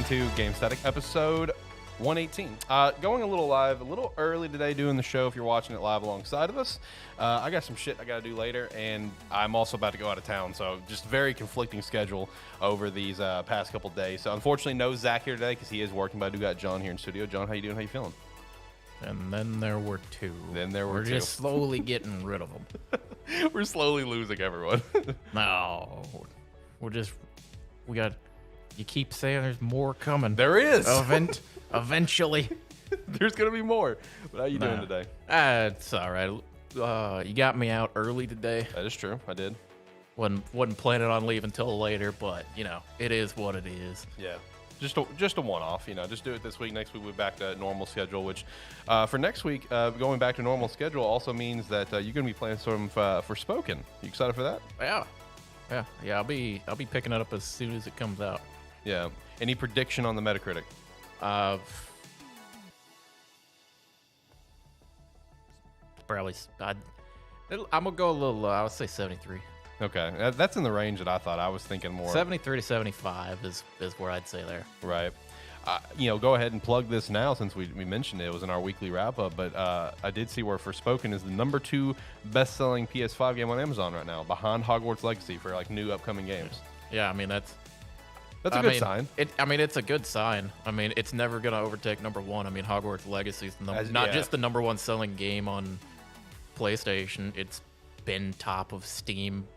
to Gamesthetic episode 118. Going a little early today doing the show if you're watching it live alongside of us. I got some shit I got to do later, and I'm also about to go out of town, so just very conflicting schedule over these past couple days. So unfortunately, no Zach here today because he is working, but I do got John here in studio. John, how you doing? How you feeling? And then there were two. We're just slowly getting rid of them. We're slowly losing everyone. No, you keep saying there's more coming. There is. Eventually. There's going to be more. But how you doing today? It's all right. You got me out early today. That is true. I did. Wasn't planning on leaving till later, but, it is what it is. Yeah. Just a one-off, just do it this week. Next week we'll be back to normal schedule, which for next week, going back to normal schedule also means that you're going to be playing some for Spoken. You excited for that? Yeah. I'll be picking it up as soon as it comes out. Yeah. Any prediction on the Metacritic? Probably. I'm gonna go a little low. I would say 73. Okay, that's in the range that I thought. I was thinking more 73 to 75 is where I'd say there. Right. Go ahead and plug this now since we mentioned it. It was in our weekly wrap up, but I did see where Forspoken is the number 2 best-selling PS5 game on Amazon right now, behind Hogwarts Legacy for like new upcoming games. Yeah, I mean that's a good sign. It's a good sign. I mean, it's never gonna overtake number 1. I mean, Hogwarts Legacy is not just the number 1 selling game on PlayStation. It's been top of Steam,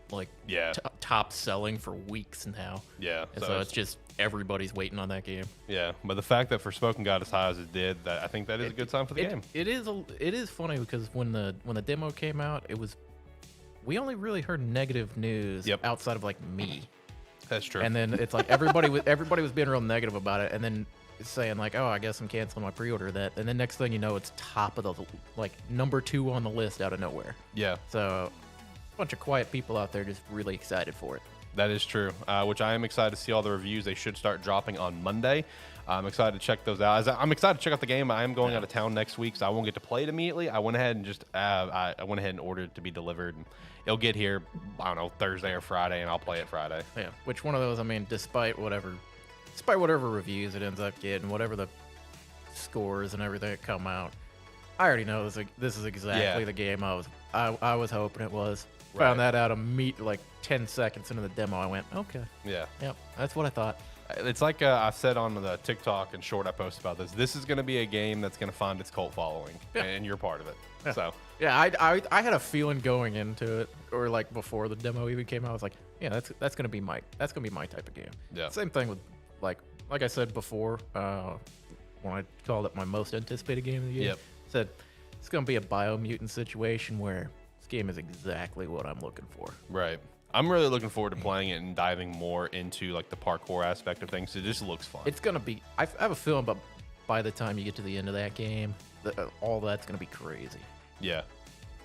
top selling for weeks now. Yeah. So it's just everybody's waiting on that game. Yeah, but the fact that Forspoken got as high as it did, I think that is a good sign for the game. It is funny because when the demo came out, we only really heard negative news outside of like me. That's true. And then it's like everybody was being real negative about it, and then saying like, oh, I guess I'm canceling my pre-order. That, and then next thing you know, it's top of the number 2 on the list out of nowhere. Yeah. So a bunch of quiet people out there just really excited for it. That is true, which I am excited to see all the reviews. They should start dropping on Monday. I'm excited to check those out. I'm excited to check out the game. I am going out of town next week, so I won't get to play it immediately. I went ahead and ordered it to be delivered. And it'll get here, I don't know, Thursday or Friday, and I'll play it Friday. Yeah, which one of those, I mean, despite whatever reviews it ends up getting, whatever the scores and everything that come out, I already know this is exactly the game I was hoping it was. Right. Found that out 10 seconds into the demo. I went, okay. Yeah. Yep, that's what I thought. It's like I said on the TikTok and short I posted about this. This is going to be a game that's going to find its cult following, and you're part of it. Yeah. So yeah, I had a feeling going into it, or like before the demo even came out. I was like, yeah, that's gonna be my type of game. Yeah. Same thing with like I said before, when I called it my most anticipated game of the year. Yep. Said it's gonna be a Biomutant situation where this game is exactly what I'm looking for. Right. I'm really looking forward to playing it and diving more into like the parkour aspect of things. It just looks fun. It's gonna be. I have a feeling, but by the time you get to the end of that game, all that's gonna be crazy. Yeah.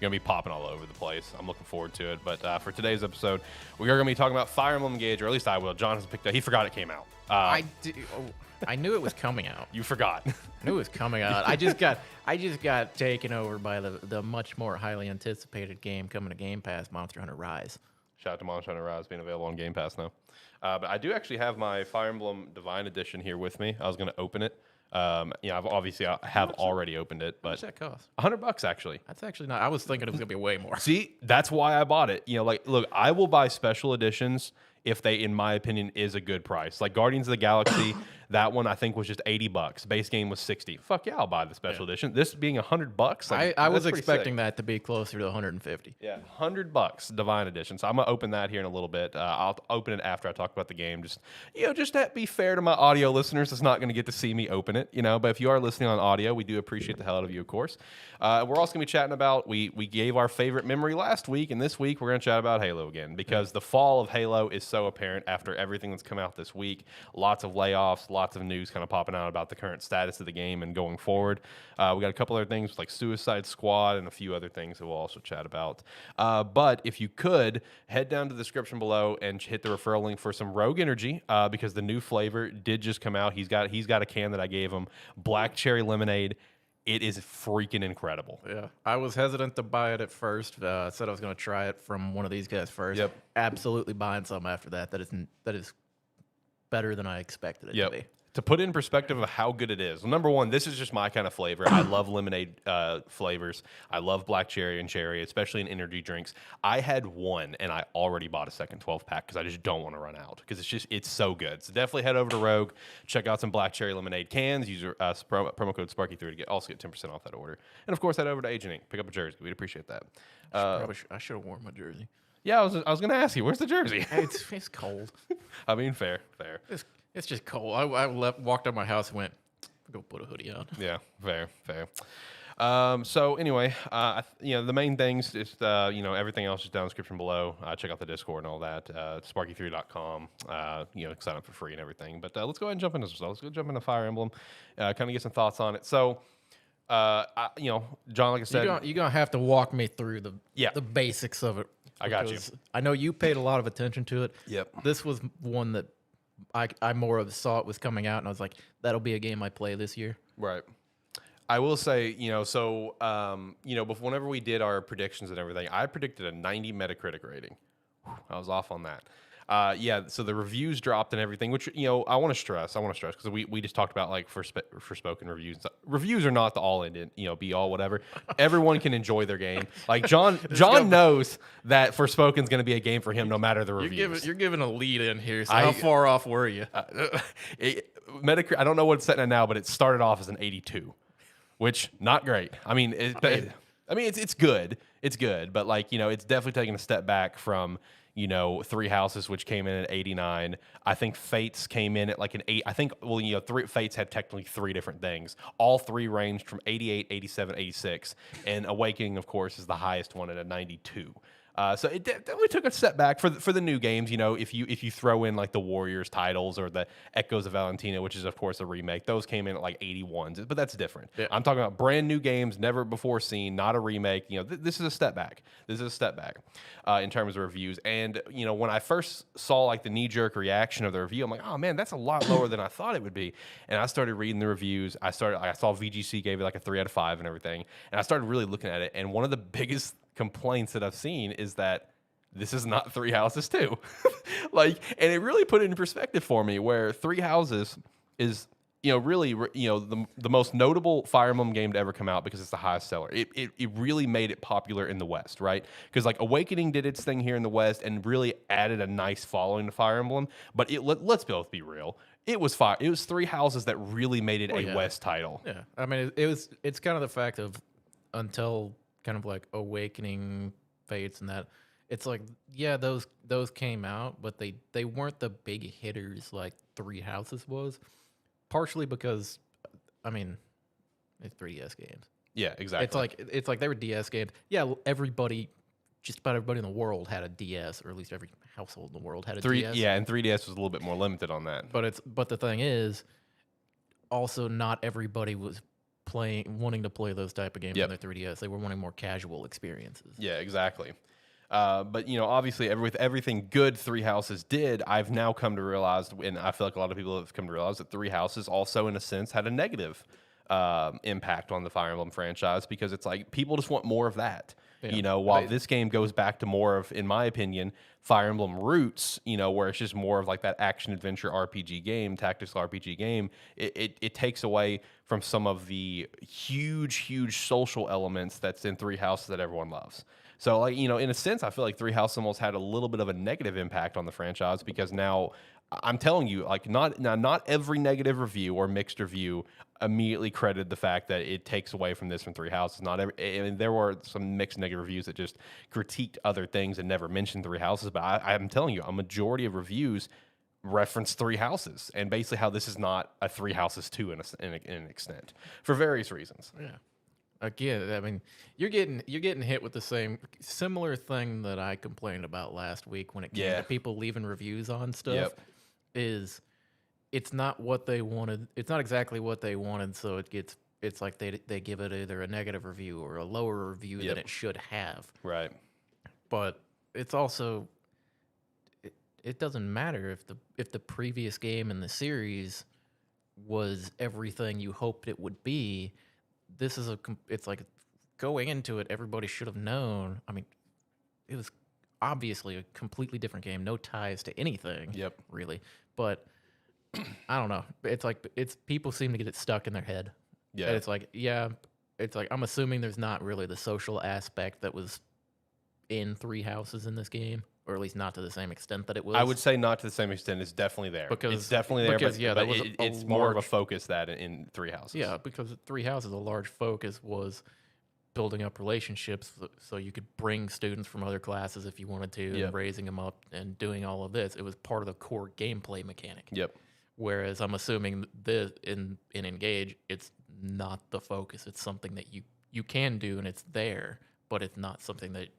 Going to be popping all over the place. I'm looking forward to it. But for today's episode, we are going to be talking about Fire Emblem Engage, or at least I will. John has picked up. He forgot it came out. I knew it was coming out. You forgot. I knew it was coming out. I just got taken over by the much more highly anticipated game coming to Game Pass, Monster Hunter Rise. Shout out to Monster Hunter Rise being available on Game Pass now. But I do actually have my Fire Emblem Divine Edition here with me. I was going to open it. I have already opened it, but how much that cost? $100 actually. That's actually not. I was thinking it was gonna be way more. See, that's why I bought it. Look, I will buy special editions if they, in my opinion, is a good price. Like Guardians of the Galaxy, that one I think was just $80. Base game was $60. Fuck yeah, I'll buy the special edition. This being $100, I was expecting that to be closer to 150. Yeah, $100 Divine Edition. So I'm gonna open that here in a little bit. I'll open it after I talk about the game. Just to be fair to my audio listeners, that's not gonna get to see me open it. But if you are listening on audio, we do appreciate the hell out of you, of course. We're also gonna be chatting about we gave our favorite memory last week, and this week we're gonna chat about Halo again because the fall of Halo is so apparent after everything that's come out this week. Lots of layoffs, lots of news kind of popping out about the current status of the game and going forward. We got a couple other things like Suicide Squad and a few other things that we'll also chat about. But if you could, head down to the description below and hit the referral link for some Rogue Energy because the new flavor did just come out. He's got a can that I gave him, Black Cherry Lemonade. It is freaking incredible. Yeah, I was hesitant to buy it at first. Said I was going to try it from one of these guys first. Yep. Absolutely buying some after that. That is better than I expected it to be. To put in perspective of how good it is, well, number one, this is just my kind of flavor. I love lemonade flavors. I love black cherry and cherry, especially in energy drinks. I had one, and I already bought a second 12-pack because I just don't want to run out because it's so good. So definitely head over to Rogue, check out some black cherry lemonade cans. Use promo code Sparky3 to also get 10% off that order. And of course, head over to Agent Inc. Pick up a jersey. We'd appreciate that. I should have worn my jersey. Yeah, I was going to ask you, where's the jersey? It's cold. I mean, fair. It's just cold. I walked out my house and went, go put a hoodie on. Yeah, fair. So anyway, the main things is everything else is down in the description below. Check out the Discord and all that. Sparky3.com. Sign up for free and everything. But let's go ahead and jump into this. Let's go jump into Fire Emblem. Kind of get some thoughts on it. So, John, like I said, you're gonna have to walk me through the basics of it. I got you. I know you paid a lot of attention to it. Yep. This was one that I more of saw it was coming out, and I was like, that'll be a game I play this year. Right. I will say, whenever we did our predictions and everything, I predicted a 90 Metacritic rating. I was off on that. So the reviews dropped and everything, which, I want to stress because we just talked about like for spoken reviews. Reviews are not the all in, be all whatever. Everyone can enjoy their game. Like John knows that for spoken is going to be a game for him no matter the reviews. You're giving a lead in here. So how far off were you? Metacritic, I don't know what it's setting at now, but it started off as an 82, which not great. I mean, it's good. It's good, but it's definitely taking a step back from Three Houses, which came in at 89. I think Fates came in at like an 8. I think, Fates had technically 3 different things. All 3 ranged from 88, 87, 86. And Awakening, of course, is the highest one at a 92. So it definitely took a step back for the new games. If you throw in like the Warriors titles or the Echoes of Valentina, which is of course a remake, those came in at like 81s, but that's different. Yeah. I'm talking about brand new games, never before seen, not a remake. This is a step back. In terms of reviews. And when I first saw like the knee-jerk reaction of the review, I'm like, oh man, that's a lot lower than I thought it would be. And I started reading the reviews. I saw VGC gave it like a 3 out of 5 and everything. And I started really looking at it. And one of the biggest complaints that I've seen is that this is not Three Houses 2. And it really put it in perspective for me where Three Houses is, really, the most notable Fire Emblem game to ever come out because it's the highest seller. It really made it popular in the West, right? Because like Awakening did its thing here in the West and really added a nice following to Fire Emblem. But let's both be real. It was Three Houses that really made it a West title. Yeah, I mean, it's kind of the fact of until kind of like Awakening, Fates, and that. It's like, yeah, those came out, but they weren't the big hitters like Three Houses was. Partially because, I mean, it's 3DS games. Yeah, exactly. It's like they were DS games. Yeah, just about everybody in the world had a DS, or at least every household in the world had a DS. Yeah, and 3DS was a little bit more limited on that. But the thing is, also not everybody was wanting to play those type of games on their 3DS. They were wanting more casual experiences. Yeah, exactly. But obviously, with everything good Three Houses did, I've now come to realize, and I feel like a lot of people have come to realize that Three Houses also, in a sense, had a negative impact on the Fire Emblem franchise because it's like people just want more of that. Yeah. While this game goes back to more of, in my opinion, Fire Emblem roots, where it's just more of like that action adventure RPG game, tactical RPG game, it takes away from some of the huge social elements that's in Three Houses that everyone loves. So, in a sense, I feel like Three Houses almost had a little bit of a negative impact on the franchise because now, I'm telling you, like, not every negative review or mixed review immediately credited the fact that it takes away from this from Three Houses. There were some mixed negative reviews that just critiqued other things and never mentioned Three Houses. But I'm telling you, a majority of reviews reference Three Houses and basically how this is not a Three Houses 2 in an extent for various reasons. Yeah. Again, I mean, you're getting hit with the similar thing that I complained about last week when it came to people leaving reviews on stuff. Yep. It's not what they wanted. It's not exactly what they wanted, so it's like they give it either a negative review or a lower review than it should have. Right. But it's also it doesn't matter if the previous game in the series was everything you hoped it would be. It's like going into it, everybody should have known. I mean, it was obviously a completely different game, no ties to anything. Yep. Really, but I don't know. It's like it's people seem to get it stuck in their head. Yeah. And it's like, yeah, it's like I'm assuming there's not really the social aspect that was in Three Houses in this game, or at least not to the same extent that it was. I would say not to the same extent. It's definitely there. It's definitely there, but, yeah, but that was it's more of a focus that in Three Houses. Yeah, because Three Houses, a large focus was building up relationships so you could bring students from other classes if you wanted to, and raising them up and doing all of this. It was part of the core gameplay mechanic. Yep. Whereas I'm assuming this in Engage, it's not the focus. It's something that you can do and it's there, but it's not something that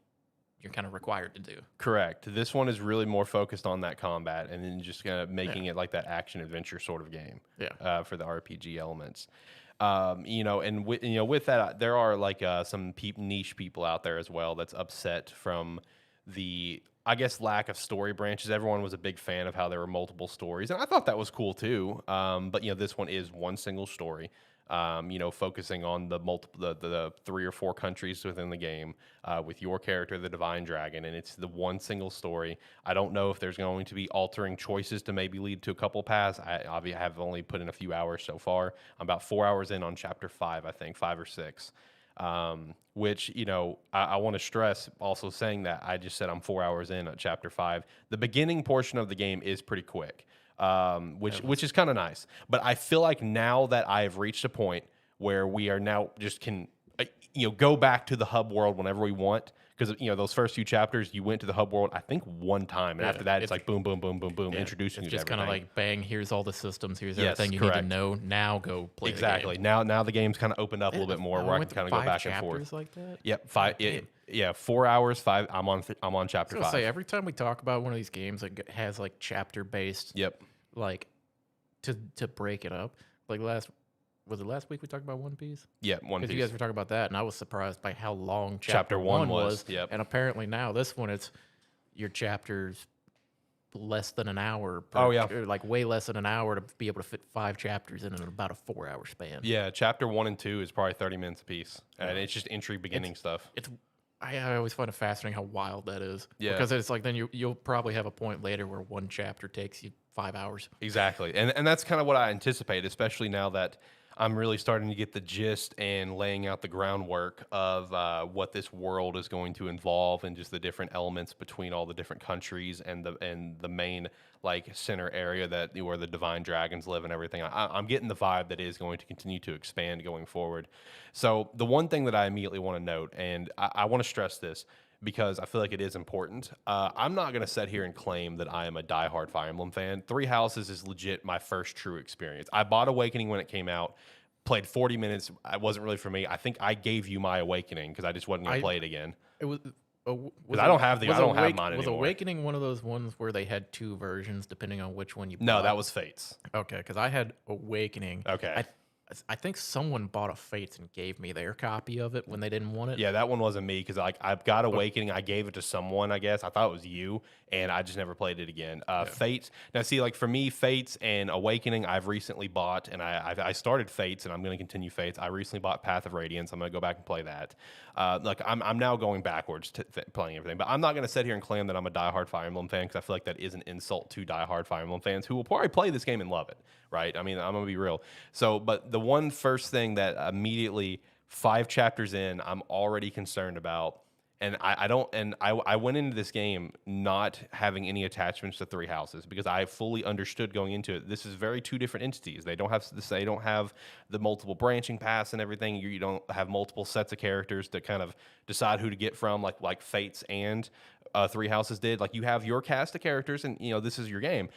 you're kind of required to do. Correct. This one is really more focused on that combat and then just kind of making it like that action adventure sort of game. Yeah. For the RPG elements. And with that, there are like some niche people out there as well that's upset from the, I guess, lack of story branches. Everyone was a big fan of how there were multiple stories, and I thought that was cool too. But this one is one single story. Focusing on the 3 or 4 countries within the game, with your character, the Divine Dragon, and it's the one single story. I don't know if there's going to be altering choices to maybe lead to a couple paths. I obviously have only put in a few hours so far. I'm about 4 hours in on chapter 5, I think, 5 or 6. Which, I want to stress also saying that I just said I'm 4 hours in at chapter 5. The beginning portion of the game is pretty quick. Which is kind of nice. But I feel like now that I have reached a point where we are now just can, go back to the hub world whenever we want. Because, those first few chapters, you went to the hub world, I think, one time. And after that, it's like boom, boom, boom, boom, boom, introducing you to everything. It's just kind of like, bang, here's all the systems. Here's everything you need to know. Now go play exactly. the game. Now the game's kind of opened up a little bit more where I can kind of go back and forth. Like that? Yep. 5. Yeah, 4 hours, 5. I'm on chapter 5. Say, every time we talk about one of these games that has like chapter-based... Yep. Like to break it up, like last week we talked about One Piece? Yeah, One Piece. Because you guys were talking about that, and I was surprised by how long chapter 1 was. Yep. And apparently now this one, it's your chapters less than an hour. Like way less than an hour to be able to fit 5 chapters in about a 4-hour span. Yeah, chapter 1 and 2 is probably 30 minutes a piece, and it's just entry beginning stuff. I always find it fascinating how wild that is. Yeah. Because it's like then you'll probably have a point later where one chapter takes you 5 hours. Exactly. And that's kind of what I anticipate, especially now that I'm really starting to get the gist and laying out the groundwork of what this world is going to involve and just the different elements between all the different countries and the main like center area where the Divine Dragons live and everything. I'm getting the vibe that is going to continue to expand going forward. So the one thing that I immediately want to note, and I want to stress this, because I feel like it is important. I'm not going to sit here and claim that I am a diehard Fire Emblem fan. Three Houses is legit my first true experience. I bought Awakening when it came out, played 40 minutes. It wasn't really for me. I think I gave you my Awakening because I just wasn't going to play it again. It was... Because I don't have mine anymore. Was Awakening one of those ones where they had 2 versions depending on which one you bought? No, that was Fates. Okay, because I had Awakening. Okay. I think someone bought a Fates and gave me their copy of it when they didn't want it. Yeah, that one wasn't me because I've got Awakening. I gave it to someone, I guess. I thought it was you, and I just never played it again. Fates. Now, see, like for me, Fates and Awakening, I've recently bought, and I started Fates, and I'm going to continue Fates. I recently bought Path of Radiance. I'm going to go back and play that. I'm now going backwards to playing everything, but I'm not going to sit here and claim that I'm a diehard Fire Emblem fan because I feel like that is an insult to diehard Fire Emblem fans who will probably play this game and love it, right? I mean, I'm going to be real. So, but the one first thing that immediately 5 chapters in, I'm already concerned about, and I went into this game not having any attachments to Three Houses because I fully understood going into it. This is very 2 different entities. They don't have the multiple branching paths and everything. You don't have multiple sets of characters to kind of decide who to get from, like Fates and Three Houses did. Like you have your cast of characters, and this is your game.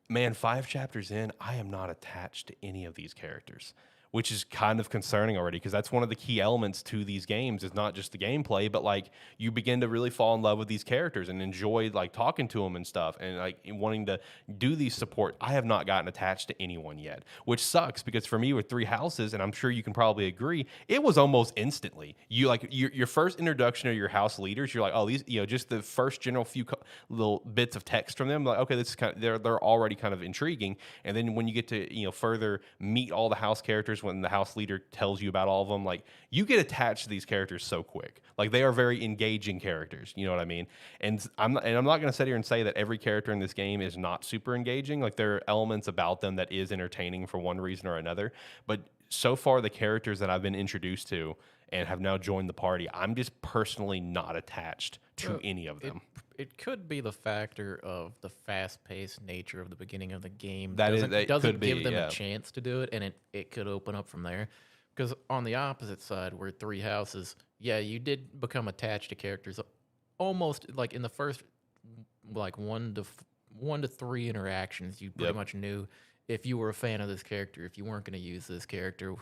Man, 5 chapters in, I am not attached to any of these characters, which is kind of concerning already because that's one of the key elements to these games is not just the gameplay, but like you begin to really fall in love with these characters and enjoy like talking to them and stuff and like wanting to do these support. I have not gotten attached to anyone yet, which sucks because for me with Three Houses, and I'm sure you can probably agree, it was almost instantly. You like your first introduction to your house leaders, you're like, oh, these, just the first general few little bits of text from them, like, okay, this is kind of, they're already kind of intriguing. And then when you get to, further meet all the house characters, when the house leader tells you about all of them, like you get attached to these characters so quick. Like they are very engaging characters. You know what I mean? And I'm not going to sit here and say that every character in this game is not super engaging. Like there are elements about them that is entertaining for one reason or another. But so far, the characters that I've been introduced to and have now joined the party, I'm just personally not attached to any of them. It could be the factor of the fast-paced nature of the beginning of the game. That doesn't could give be, them yeah. a chance to do it, and it could open up from there. Because on the opposite side, where Three Houses, yeah, you did become attached to characters almost like in the first like 1 to 3 interactions. You pretty much knew if you were a fan of this character, if you weren't going to use this character,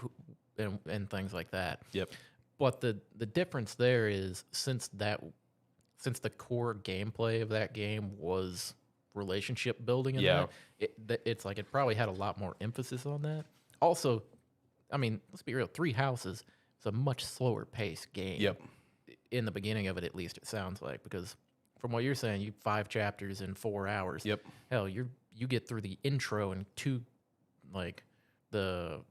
and things like that. Yep. But the difference there is since the core gameplay of that game was relationship building, it's like it probably had a lot more emphasis on that. Also, I mean, let's be real, Three Houses is a much slower paced game. Yep. In the beginning of it, at least it sounds like, because from what you're saying, you 5 chapters in 4 hours. Yep. Hell, you get through the intro and the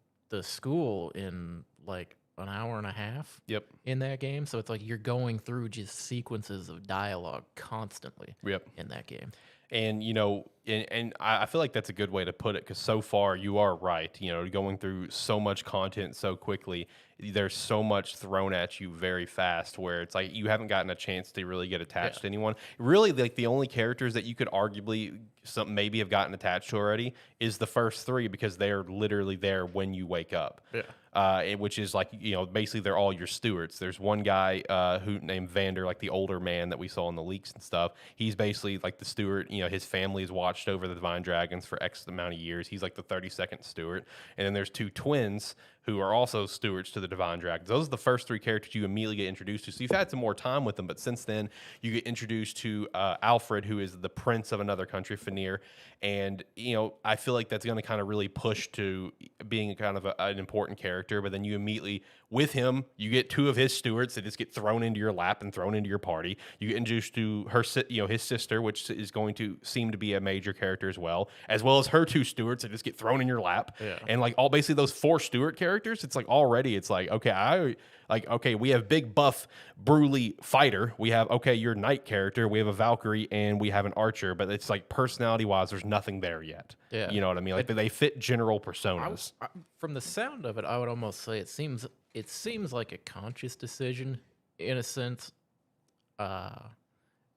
school in like an hour and a half. Yep. In that game, so it's like you're going through just sequences of dialogue constantly. Yep. In that game. And, you know, and I feel like that's a good way to put it, because so far you are right. You know, going through so much content so quickly, there's so much thrown at you very fast where it's like you haven't gotten a chance to really get attached to anyone. Really, like the only characters that you could arguably maybe have gotten attached to already is the first 3, because they're literally there when you wake up. Yeah. Which is like, you know, basically they're all your stewards. There's one guy who named Vander, like the older man that we saw in the leaks and stuff. He's basically like the steward. You know, his family has watched over the Divine Dragons for X amount of years. He's like the 32nd steward. And then there's 2 twins who are also stewards to the Divine Dragons. Those are the first 3 characters you immediately get introduced to. So you've had some more time with them, but since then you get introduced to Alfred, who is the prince of another country, Fanir. And, you know, I feel like that's going to kind of really push to being kind of an important character. But then you immediately, with him, you get 2 of his stewards that just get thrown into your lap and thrown into your party. You get introduced to her, you know, his sister, which is going to seem to be a major character as well as her 2 stewards that just get thrown in your lap. Yeah. And like all basically those 4 steward characters, it's like already it's like, okay, we have big buff Bruley fighter. We have, okay, your knight character. We have a Valkyrie and we have an archer, but it's like personality wise, there's nothing there yet. Yeah. You know what I mean? Like they fit general personas. From the sound of it, I would almost say it seems like a conscious decision in a sense,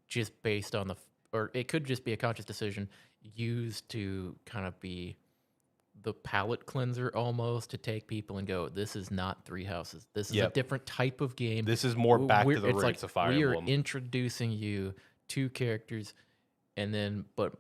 just based on or it could just be a conscious decision used to kind of be the palate cleanser almost, to take people and go, this is not Three Houses. This is a different type of game. This is more back to the roots of Fire Emblem. We are introducing you to characters, and then, but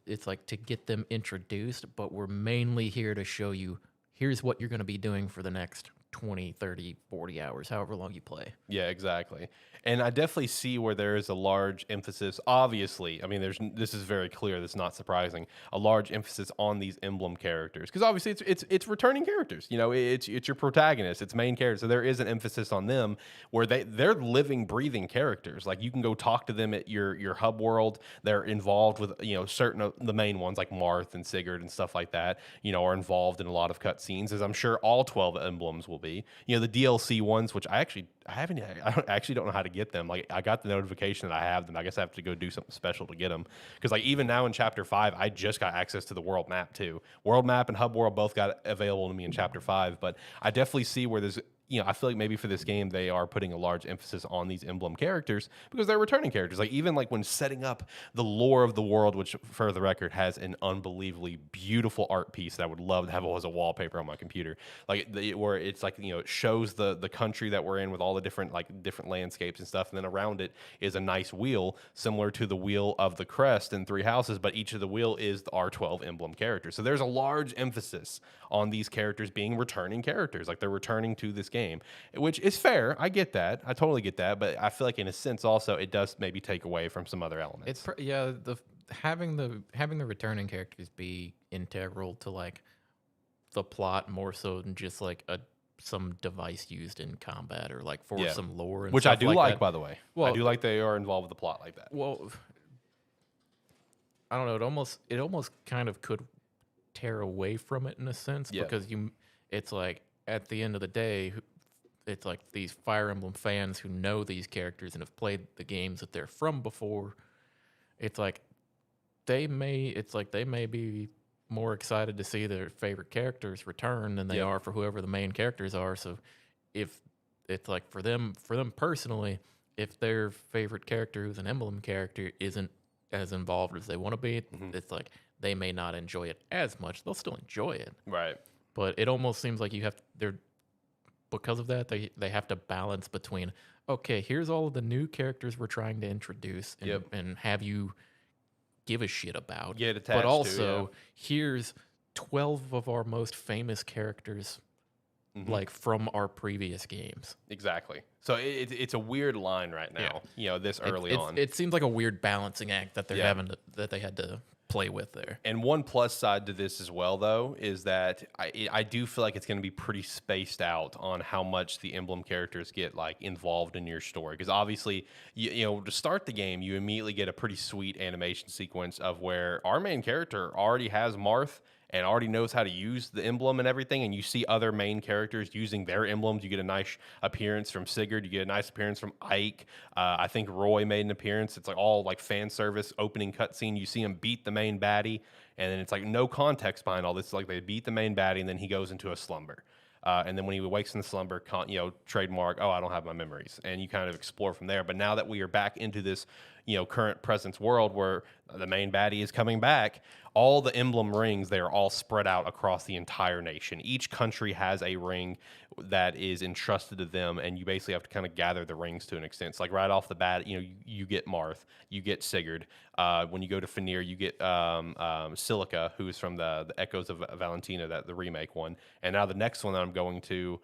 it's like to get them introduced, but we're mainly here to show you, here's what you're going to be doing for the next 20, 30, 40 hours, however long you play. Yeah, exactly. And I definitely see where there is a large emphasis. Obviously, I mean, this is very clear. That's not surprising. A large emphasis on these emblem characters, because obviously it's returning characters. You know, it's your protagonist, it's main characters. So there is an emphasis on them where they're living, breathing characters. Like you can go talk to them at your hub world. They're involved with, you know, certain of the main ones like Marth and Sigurd and stuff like that. You know, are involved in a lot of cutscenes, as I'm sure all 12 emblems will be. You know, the DLC ones, which I actually don't know how to get them. Like I got the notification that I have them. I guess I have to go do something special to get them. Because like even now in Chapter 5, I just got access to the world map too. World map and hub world both got available to me in Chapter 5. But I definitely see where there's, you know, I feel like maybe for this game they are putting a large emphasis on these emblem characters because they're returning characters. Like even like when setting up the lore of the world, which for the record has an unbelievably beautiful art piece that I would love to have as a wallpaper on my computer. Like where it's like, you know, it shows the country that we're in with all the different landscapes and stuff, and then around it is a nice wheel similar to the wheel of the crest in Three Houses, but each of the wheel is our 12 emblem characters. So there's a large emphasis on these characters being returning characters, like they're returning to this game, which is fair. I get that. I totally get that. But I feel like in a sense also it does maybe take away from some other elements. Having the returning characters be integral to like the plot more so than just like some device used in combat or like for some lore and which stuff I do like that. By the way. Well, I do like they are involved with the plot like that. Well, I don't know. It almost kind of could tear away from it in a sense because it's like at the end of the day, it's like these Fire Emblem fans who know these characters and have played the games that they're from before. It's like they may be more excited to see their favorite characters return than they are for whoever the main characters are. So if it's like for them personally, if their favorite character who's an Emblem character isn't as involved as they want to be, it's like they may not enjoy it as much. They'll still enjoy it. Right. But it almost seems like because of that, they have to balance between, okay, here's all of the new characters we're trying to introduce and have you give a shit about. Get attached but also, here's 12 of our most famous characters like from our previous games. Exactly. So it's a weird line right now, this early on. It seems like a weird balancing act that they're that they had to play with there. And one plus side to this as well, though, is that I do feel like it's going to be pretty spaced out on how much the Emblem characters get like involved in your story. Because obviously, you know, to start the game, you immediately get a pretty sweet animation sequence of where our main character already has Marth and already knows how to use the emblem and everything, and you see other main characters using their emblems. You get a nice appearance from Sigurd. You get a nice appearance from Ike. I think Roy made an appearance. It's like all like fan service opening cutscene. You see him beat the main baddie, and then it's like no context behind all this. It's like they beat the main baddie, and then he goes into a slumber. And then when he wakes in the slumber, trademark, I don't have my memories. And you kind of explore from there. But now that we are back into this, current presence world where the main baddie is coming back, all the emblem rings, they are all spread out across the entire nation. Each country has a ring that is entrusted to them, and you basically have to kind of gather the rings to an extent. So like right off the bat, you get Marth, you get Sigurd. When you go to Fanir, you get Silica, who is from the Echoes of Valentina, the remake one. And now the next one that I'm going to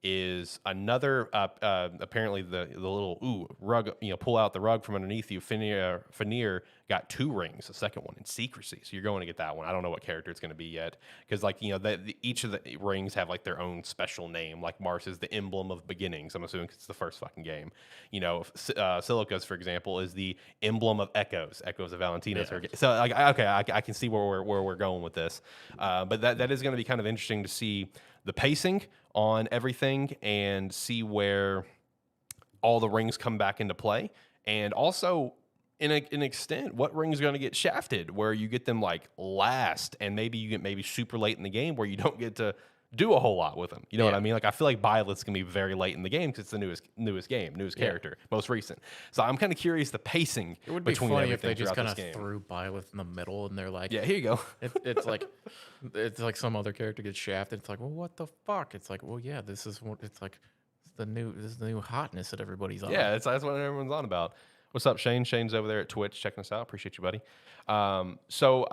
is another, apparently the little rug, pull out the rug from underneath you. Fanir got 2 rings, the second one in secrecy. So you're going to get that one. I don't know what character it's going to be yet, because each of the rings have like their own special name. Like Mars is the emblem of beginnings. I'm assuming it's the first fucking game. Silica's, for example, is the emblem of Echoes of Valentina. Yeah. So like, okay, I can see where we're going with this. But that is going to be kind of interesting to see the pacing on everything and see where all the rings come back into play. And also, in an extent, what ring is going to get shafted, where you get them like last, and maybe you get super late in the game where you don't get to do a whole lot with them. You know what I mean? Like, I feel like Byleth's going to be very late in the game because it's the newest character, most recent. So I'm kind of curious the pacing between everything. It would be funny if they just kind of threw Byleth in the middle and they're like, yeah, here you go. It's like some other character gets shafted. It's like, well, what the fuck? It's like, well, yeah, this is the new hotness that everybody's on. Yeah, that's what everyone's on about. What's up, Shane? Shane's over there at Twitch checking us out. Appreciate you, buddy. So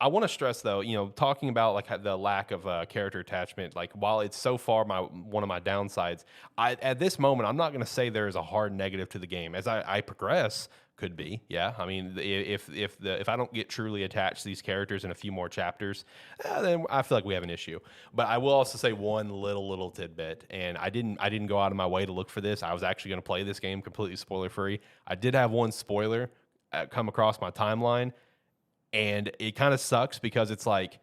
I want to stress, though, talking about like the lack of character attachment, like while it's so far one of my downsides, at this moment, I'm not going to say there is a hard negative to the game. As I progress, could be, yeah. I mean, if I don't get truly attached to these characters in a few more chapters, then I feel like we have an issue. But I will also say one little tidbit, and I didn't go out of my way to look for this. I was actually going to play this game completely spoiler free. I did have one spoiler come across my timeline. And it kind of sucks because it's like,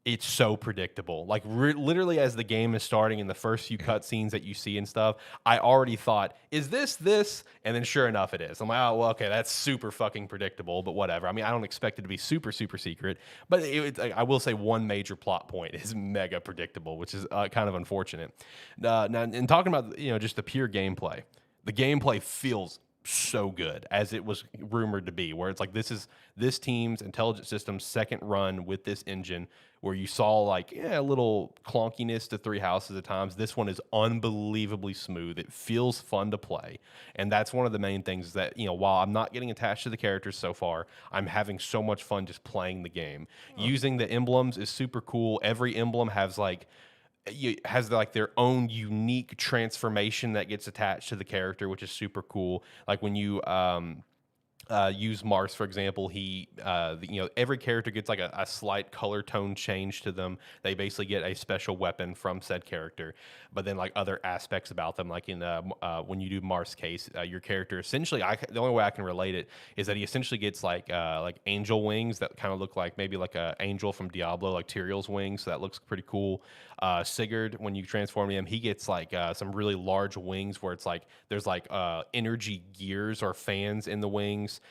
it's so predictable. Like literally as the game is starting in the first few cutscenes that you see and stuff, I already thought, is this? And then sure enough it is. I'm like, oh, well, okay, that's super fucking predictable, but whatever. I mean, I don't expect it to be super secret, but I will say one major plot point is mega predictable, which is kind of unfortunate. Now, in talking about, just the pure gameplay, the gameplay feels so good as it was rumored to be, where it's like this team's intelligence system's second run with this engine, where you saw like a little clunkiness to Three Houses at times. This one is unbelievably smooth. It feels fun to play, and that's one of the main things that while I'm not getting attached to the characters so far, I'm having so much fun just playing the game. Using the emblems is super cool. Every emblem has their own unique transformation that gets attached to the character, which is super cool. Like when you use Mars, for example, every character gets like a slight color tone change to them. They basically get a special weapon from said character, but then like other aspects about them, like when you do Mars case, your character essentially, the only way I can relate it is that he essentially gets like angel wings that kind of look like maybe like a angel from Diablo, like Tyrael's wings. So that looks pretty cool. Sigurd, when you transform him, he gets like some really large wings where it's like there's like energy gears or fans in the wings.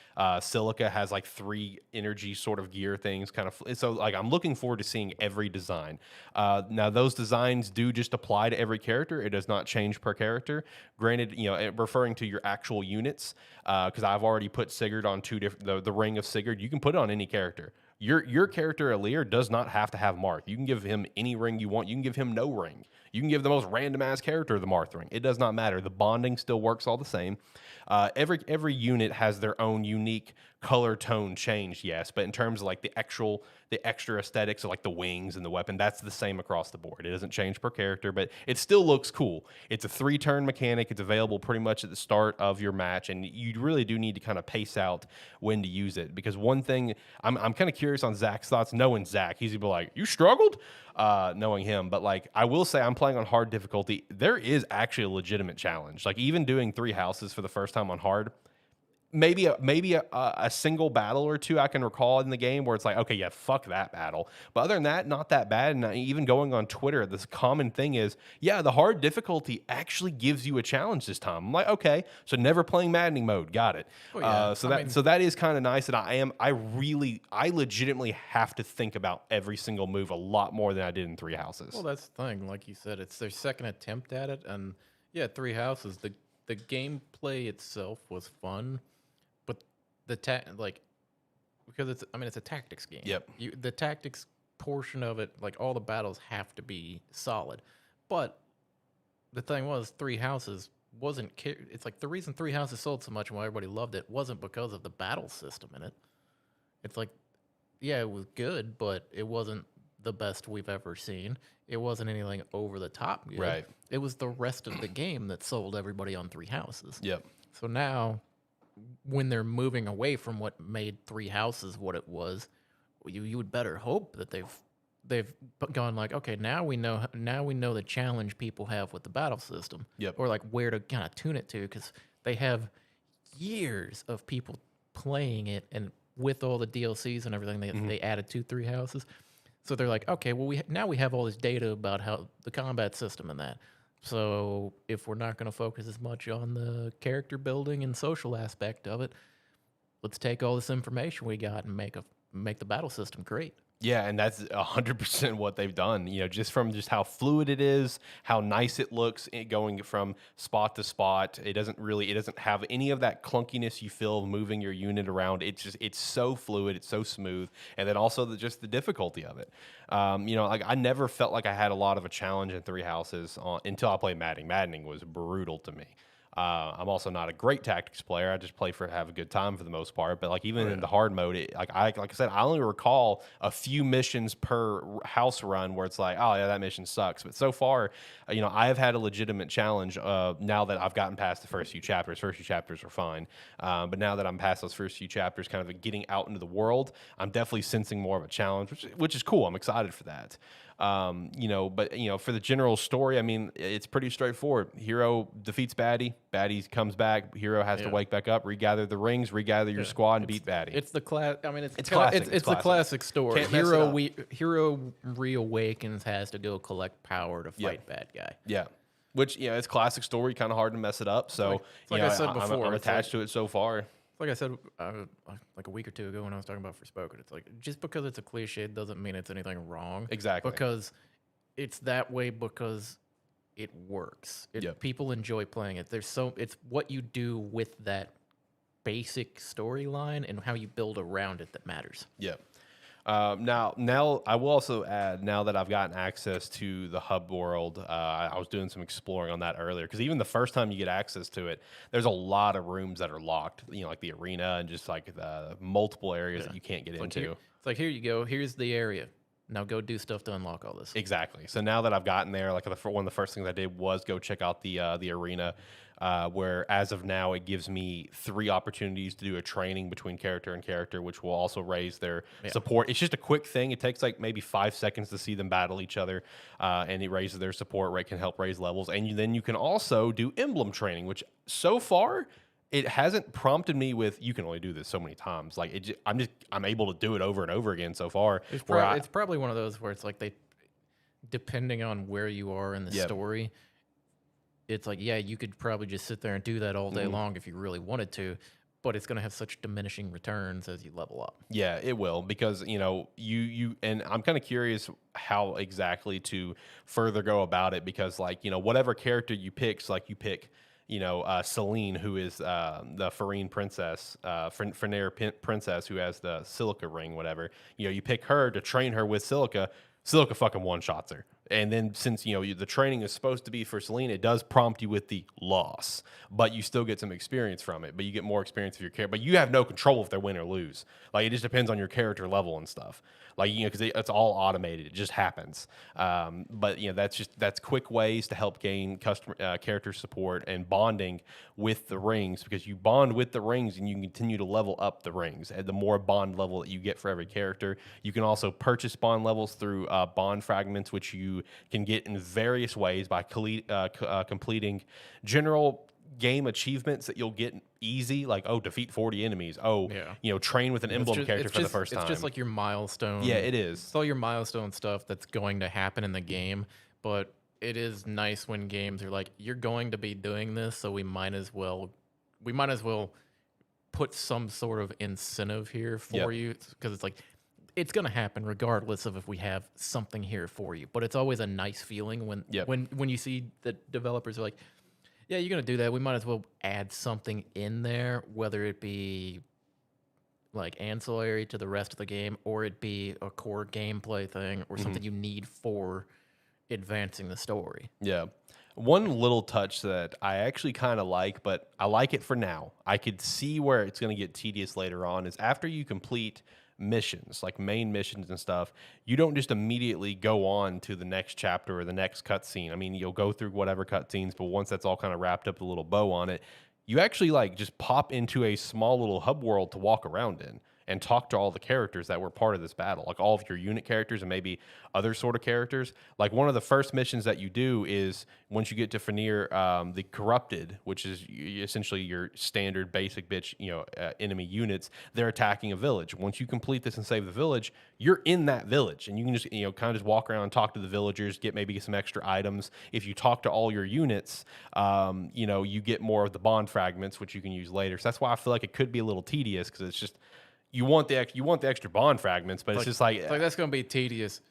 Silica has like 3 energy sort of gear things, kind of. So like I'm looking forward to seeing every design. Now those designs do just apply to every character. It does not change per character. Granted, referring to your actual units, because I've already put Sigurd on 2 different the ring of Sigurd. You can put it on any character. Your character Alir does not have to have Marth. You can give him any ring you want. You can give him no ring. You can give the most random ass character the Marth ring. It does not matter. The bonding still works all the same. Every unit has their own unique color tone change, yes, but in terms of like the extra aesthetics of like the wings and the weapon, that's the same across the board. It doesn't change per character, but it still looks cool. It's a 3-turn mechanic. It's available pretty much at the start of your match, and you really do need to kind of pace out when to use it, because one thing I'm kind of curious on Zach's thoughts. Knowing Zach, he's gonna be like, you struggled, knowing him, but like I will say I'm playing on hard difficulty. There is actually a legitimate challenge. Like even doing 3 houses for the first time on hard, maybe a single battle or 2 I can recall in the game where it's like, okay, yeah, fuck that battle. But other than that, not that bad. And even going on Twitter, this common thing is, yeah, the hard difficulty actually gives you a challenge this time. I'm like, okay, so never playing maddening mode, got it. Well, yeah. So that is kind of nice. And I legitimately have to think about every single move a lot more than I did in 3 houses. Well, that's the thing. Like you said, it's their second attempt at it, and yeah, 3 houses. The gameplay itself was fun. Because it's a tactics game. Yep. The tactics portion of it, like all the battles have to be solid. But the thing was, 3 houses wasn't. It's like the reason 3 houses sold so much and why everybody loved it wasn't because of the battle system in it. It's like, yeah, it was good, but it wasn't the best we've ever seen. It wasn't anything over the top good. Right. It was the rest of the game that sold everybody on 3 houses. Yep. So now, when they're moving away from what made 3 houses what it was, you would better hope that they've gone like, okay, now we know the challenge people have with the battle system. Yep. Or like where to kind of tune it to, because they have years of people playing it, and with all the DLCs and everything they added to 3 houses. So they're like, okay, well now we have all this data about how the combat system and that. So if we're not going to focus as much on the character building and social aspect of it, let's take all this information we got and make the battle system great. Yeah, and that's 100% what they've done. Just from just how fluid it is, how nice it looks, going from spot to spot. It doesn't have any of that clunkiness you feel moving your unit around. It's so fluid, it's so smooth, and then also just the difficulty of it. Like I never felt like I had a lot of a challenge in 3 houses until I played Maddening. Maddening was brutal to me. I'm also not a great tactics player. I just play for have a good time for the most part. But like even in the hard mode, like I said, I only recall a few missions per house run where it's like, oh yeah, that mission sucks. But so far, I have had a legitimate challenge. Now that I've gotten past the first few chapters are fine. But now that I'm past those first few chapters, kind of getting out into the world, I'm definitely sensing more of a challenge, which is cool. I'm excited for that. But for the general story, I mean, it's pretty straightforward. Hero defeats baddie, baddie comes back, hero has to wake back up, regather the rings, regather your squad, and beat baddie. It's the class. I mean, it's classic. It's the classic story. Can't mess it up. Hero reawakens, has to go collect power to fight bad guy. Yeah. Which, it's classic story, kind of hard to mess it up. So, like I said before, I'm attached to it so far. Like I said, like a week or 2 ago when I was talking about Forspoken, it's like, just because it's a cliche doesn't mean it's anything wrong. Exactly. Because it's that way because it works. People enjoy playing it. It's what you do with that basic storyline and how you build around it that matters. Yeah. Now I will also add, now that I've gotten access to the hub world, I was doing some exploring on that earlier, because even the first time you get access to it, there's a lot of rooms that are locked, like the arena and just like the multiple areas that you can't get into. It's like, here you go. Here's the area. Now go do stuff to unlock all this. Exactly. So now that I've gotten there, like one of the first things I did was go check out the arena, where as of now it gives me 3 opportunities to do a training between character and character, which will also raise their support. It's just a quick thing. It takes like maybe 5 seconds to see them battle each other, and it raises their support rate, can help raise levels. And then you can also do emblem training, which so far it hasn't prompted me with, you can only do this so many times. Like I'm able to do it over and over again so far. It's probably one of those where it's like depending on where you are in the story, it's like, yeah, you could probably just sit there and do that all day long if you really wanted to, but it's going to have such diminishing returns as you level up. Yeah, it will, because you and I'm kind of curious how exactly to further go about it, because like, whatever character you pick, so like you pick Celine, who is the Farine princess, Fernair princess, who has the silica ring, whatever. You pick her to train her with silica. Silica fucking one-shots her. And then since, the training is supposed to be for Celine, it does prompt you with the loss. But you still get some experience from it. But you get more experience of your character. But you have no control if they win or lose. Like, it just depends on your character level and stuff. Like, because it's all automated. It just happens. But, that's quick ways to help gain character support and bonding with the rings. Because you bond with the rings and you can continue to level up the rings. And the more bond level that you get for every character, you can also purchase bond levels through bond fragments, which you can get in various ways by completing general game achievements that you'll get easy, like defeat 40 enemies, train with an emblem character for the first time. It's just like your milestone. Yeah, it is. It's all your milestone stuff that's going to happen in the game, but it is nice when games are like, you're going to be doing this, so we might as well put some sort of incentive here for you, because it's like, it's going to happen regardless of if we have something here for you. But it's always a nice feeling when you see the developers are like, yeah, you're going to do that. We might as well add something in there, whether it be like ancillary to the rest of the game, or it be a core gameplay thing, or something you need for advancing the story. Yeah. One little touch that I actually kind of like, but I like it for now. I could see where it's going to get tedious later on, is after you complete missions, like main missions and stuff, you don't just immediately go on to the next chapter or the next cutscene. I mean, you'll go through whatever cutscenes, but once that's all kind of wrapped up with a little bow on it, you actually like just pop into a small little hub world to walk around in and talk to all the characters that were part of this battle, like all of your unit characters and maybe other sort of characters. Like one of the first missions that you do is once you get to Fanir, the Corrupted, which is essentially your standard basic bitch, enemy units, they're attacking a village. Once you complete this and save the village, you're in that village, and you can just kind of just walk around and talk to the villagers, get some extra items. If you talk to all your units, you get more of the bond fragments, which you can use later. So that's why I feel like it could be a little tedious, because it's just, you want the extra bond fragments, but it's just like that's going to be tedious.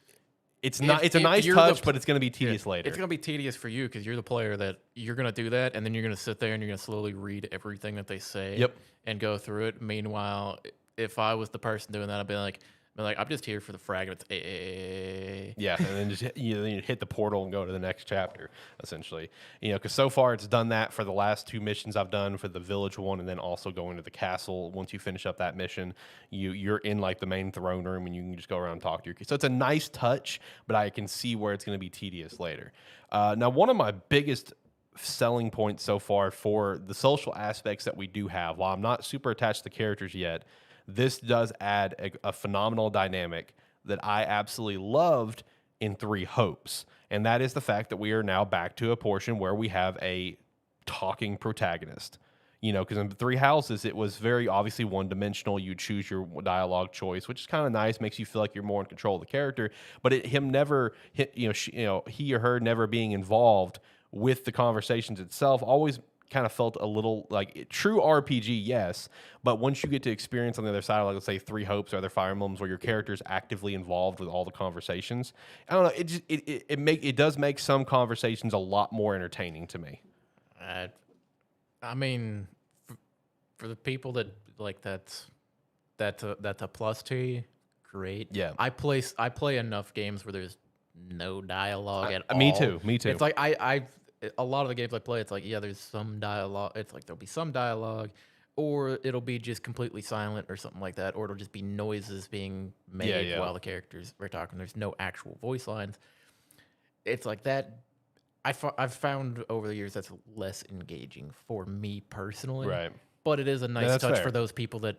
It's not. It's a nice touch, but it's going to be tedious later. It's going to be tedious for you because you're the player that you're going to do that, and then you're going to sit there and you're going to slowly read everything that they say. And go through it. Meanwhile, if I was the person doing that, I'd be like, I'm just here for the fragments. Yeah, and then just then you hit the portal and go to the next chapter, essentially. Because so far it's done that for the last 2 missions I've done, for the village one, and then also going to the castle. Once you finish up that mission, you're in like the main throne room, and you can just go around and talk to your kids. So it's a nice touch, but I can see where it's going to be tedious later. Now, one of my biggest selling points so far for the social aspects that we do have, while I'm not super attached to characters yet, this does add a phenomenal dynamic that I absolutely loved in 3 Hopes. And that is the fact that we are now back to a portion where we have a talking protagonist. Because in 3 Houses, it was very obviously one-dimensional. You choose your dialogue choice, which is kind of nice, makes you feel like you're more in control of the character. But he or her never being involved with the conversations itself always kind of felt a little like true RPG, yes, but once you get to experience on the other side, like let's say 3 Hopes or other Fire Emblems, where your character's actively involved with all the conversations, I don't know, it does make some conversations a lot more entertaining to me. I mean, for the people that like that's a plus to you, great. Yeah, I play enough games where there's no dialogue at all. Me too. It's like a lot of the games I play, it's like, yeah, there's some dialogue. It's like there'll be some dialogue, or it'll be just completely silent or something like that, or it'll just be noises being made while the characters are talking. There's no actual voice lines. It's like that. I've found over the years that's less engaging for me personally. Right. But it is a nice touch fair. for those people that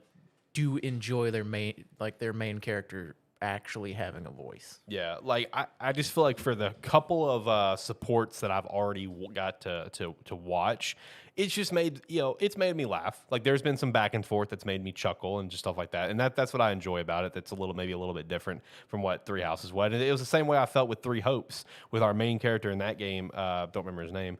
do enjoy their main character actually having a voice. Yeah, like I just feel like for the couple of supports that I've already got to watch, it's just made it's made me laugh. Like there's been some back and forth that's made me chuckle and just stuff like that, and that's what I enjoy about it. That's maybe a little bit different from what Three Houses was. And it was the same way I felt with Three Hopes with our main character in that game. Don't remember his name.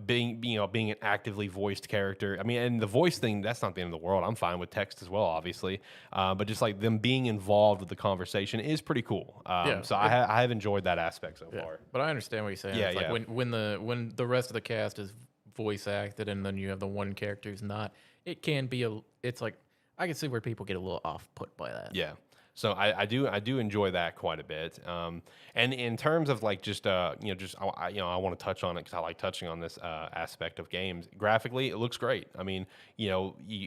Being an actively voiced character. I mean, and the voice thing, that's not the end of the world. I'm fine with text as well, obviously. But just like them being involved with the conversation is pretty cool. So I have enjoyed that aspect so far. But I understand what you're saying. Yeah, It's like when the rest of the cast is voice acted and then you have the one character who's not, it can be it's like I can see where people get a little off put by that. Yeah. So I do enjoy that quite a bit. And in terms of like just I want to touch on it because I like touching on this aspect of games. Graphically, it looks great. I mean,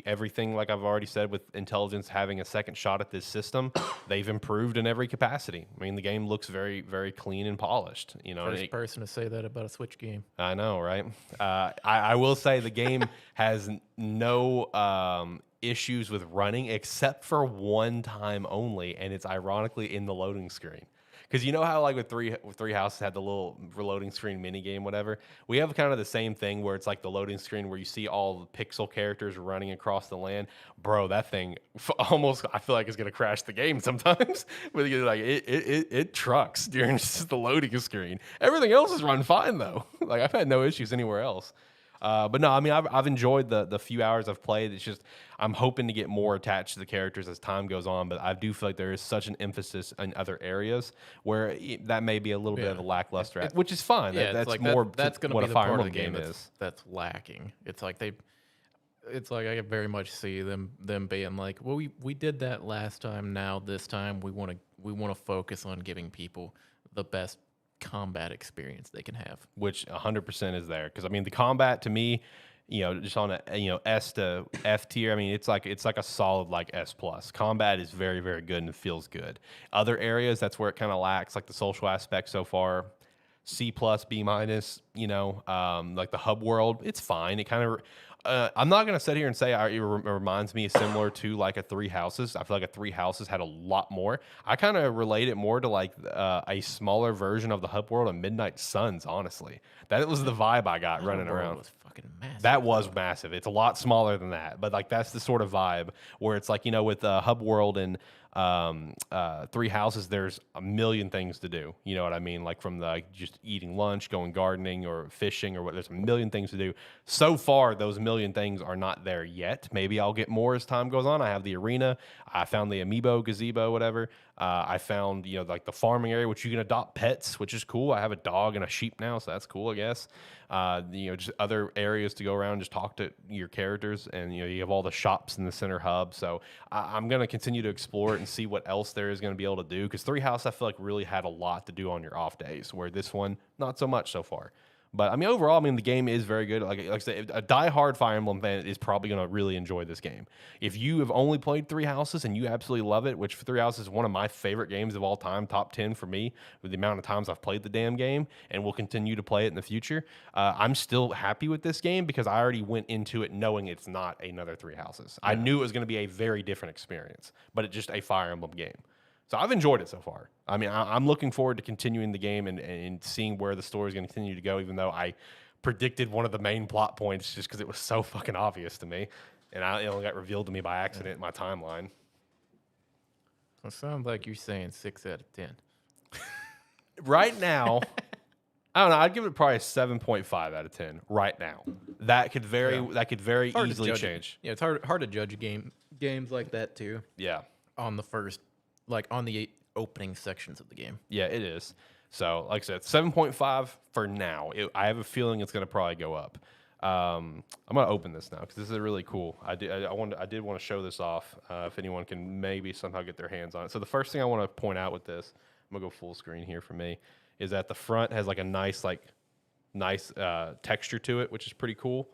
everything like I've already said with Intelligence having a second shot at this system, they've improved in every capacity. I mean, the game looks very, very clean and polished. First person to say that about a Switch game. I know, right? I will say the game has no issues with running except for one time only, and it's ironically in the loading screen. Because you know how like with three Houses had the little loading screen mini game, whatever. We have kind of the same thing where it's like the loading screen where you see all the pixel characters running across the land. Bro, that thing almost I feel like is gonna crash the game sometimes. But like it trucks during just the loading screen. Everything else is run fine though. Like I've had no issues anywhere else. But no, I mean, I've enjoyed the few hours I've played. It's just I'm hoping to get more attached to the characters as time goes on. But I do feel like there is such an emphasis in other areas where that may be a little bit of a lackluster, which is fine. Yeah, that's like more that's going to what be a the Fire part of Emblem the game is. that's lacking. It's like I can very much see them being like, well, we did that last time. Now this time we want to focus on giving people the best combat experience they can have, which 100% is there. Because I mean, the combat to me, just on a S to F tier, I mean, it's like a solid like S plus. Combat is very, very good and it feels good. Other areas, that's where it kind of lacks, like the social aspect so far. C plus, B minus, like the hub world, it's fine. It kind of, I'm not going to sit here and say it reminds me similar to like a Three Houses. I feel like a Three Houses had a lot more. I kind of relate it more to like a smaller version of the hub world of Midnight Suns, honestly. That was the vibe I got running around. Was fucking massive. That was massive. It's a lot smaller than that, but like that's the sort of vibe where it's like, with hub world and Three Houses, there's a million things to do. You know what I mean? Like from the just eating lunch, going gardening or fishing or what. There's a million things to do. So far, those million things are not there yet. Maybe I'll get more as time goes on. I have the arena. I found the amiibo, gazebo, whatever. I found like the farming area, which you can adopt pets, which is cool. I have a dog and a sheep now, so that's cool, I guess. Just other areas to go around, just talk to your characters, and you have all the shops in the center hub. So I'm going to continue to explore it and see what else there is going to be able to do. Because Three House, I feel like really had a lot to do on your off days, where this one not so much so far. But I mean, overall, the game is very good. Like I said, a diehard Fire Emblem fan is probably going to really enjoy this game. If you have only played Three Houses and you absolutely love it, which Three Houses is one of my favorite games of all time, top 10 for me, with the amount of times I've played the damn game, and will continue to play it in the future, I'm still happy with this game because I already went into it knowing it's not another Three Houses. Yeah. I knew it was going to be a very different experience, but it's just a Fire Emblem game. So I've enjoyed it so far. I mean, I'm looking forward to continuing the game and seeing where the story is going to continue to go, even though I predicted one of the main plot points just because it was so fucking obvious to me. And it only got revealed to me by accident in my timeline. So it sounds like you're saying 6 out of 10. Right now, I don't know. I'd give it probably a 7.5 out of 10 right now. That could very easily change. Yeah, it's hard to judge games like that too. Yeah. On the opening sections of the game. Yeah, it is. So, like I said, 7.5 for now. I have a feeling it's going to probably go up. I'm going to open this now because this is really cool. I did want to show this off if anyone can maybe somehow get their hands on it. So the first thing I want to point out with this, I'm going to go full screen here for me, is that the front has like a nice texture to it, which is pretty cool.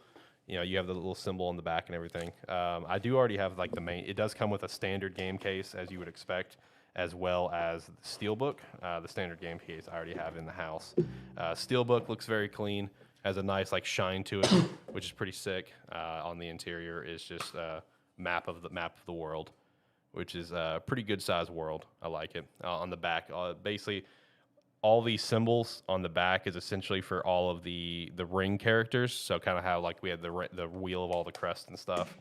You have the little symbol on the back and everything. I do already have like the main. It does come with a standard game case, as you would expect, as well as the Steelbook. The standard game case I already have in the house. Steelbook looks very clean, has a nice like shine to it, which is pretty sick. On the interior is just a map of the world, which is a pretty good sized world. I like it. On the back, basically, all these symbols on the back is essentially for all of the ring characters. So kind of how like we had the wheel of all the crests and stuff.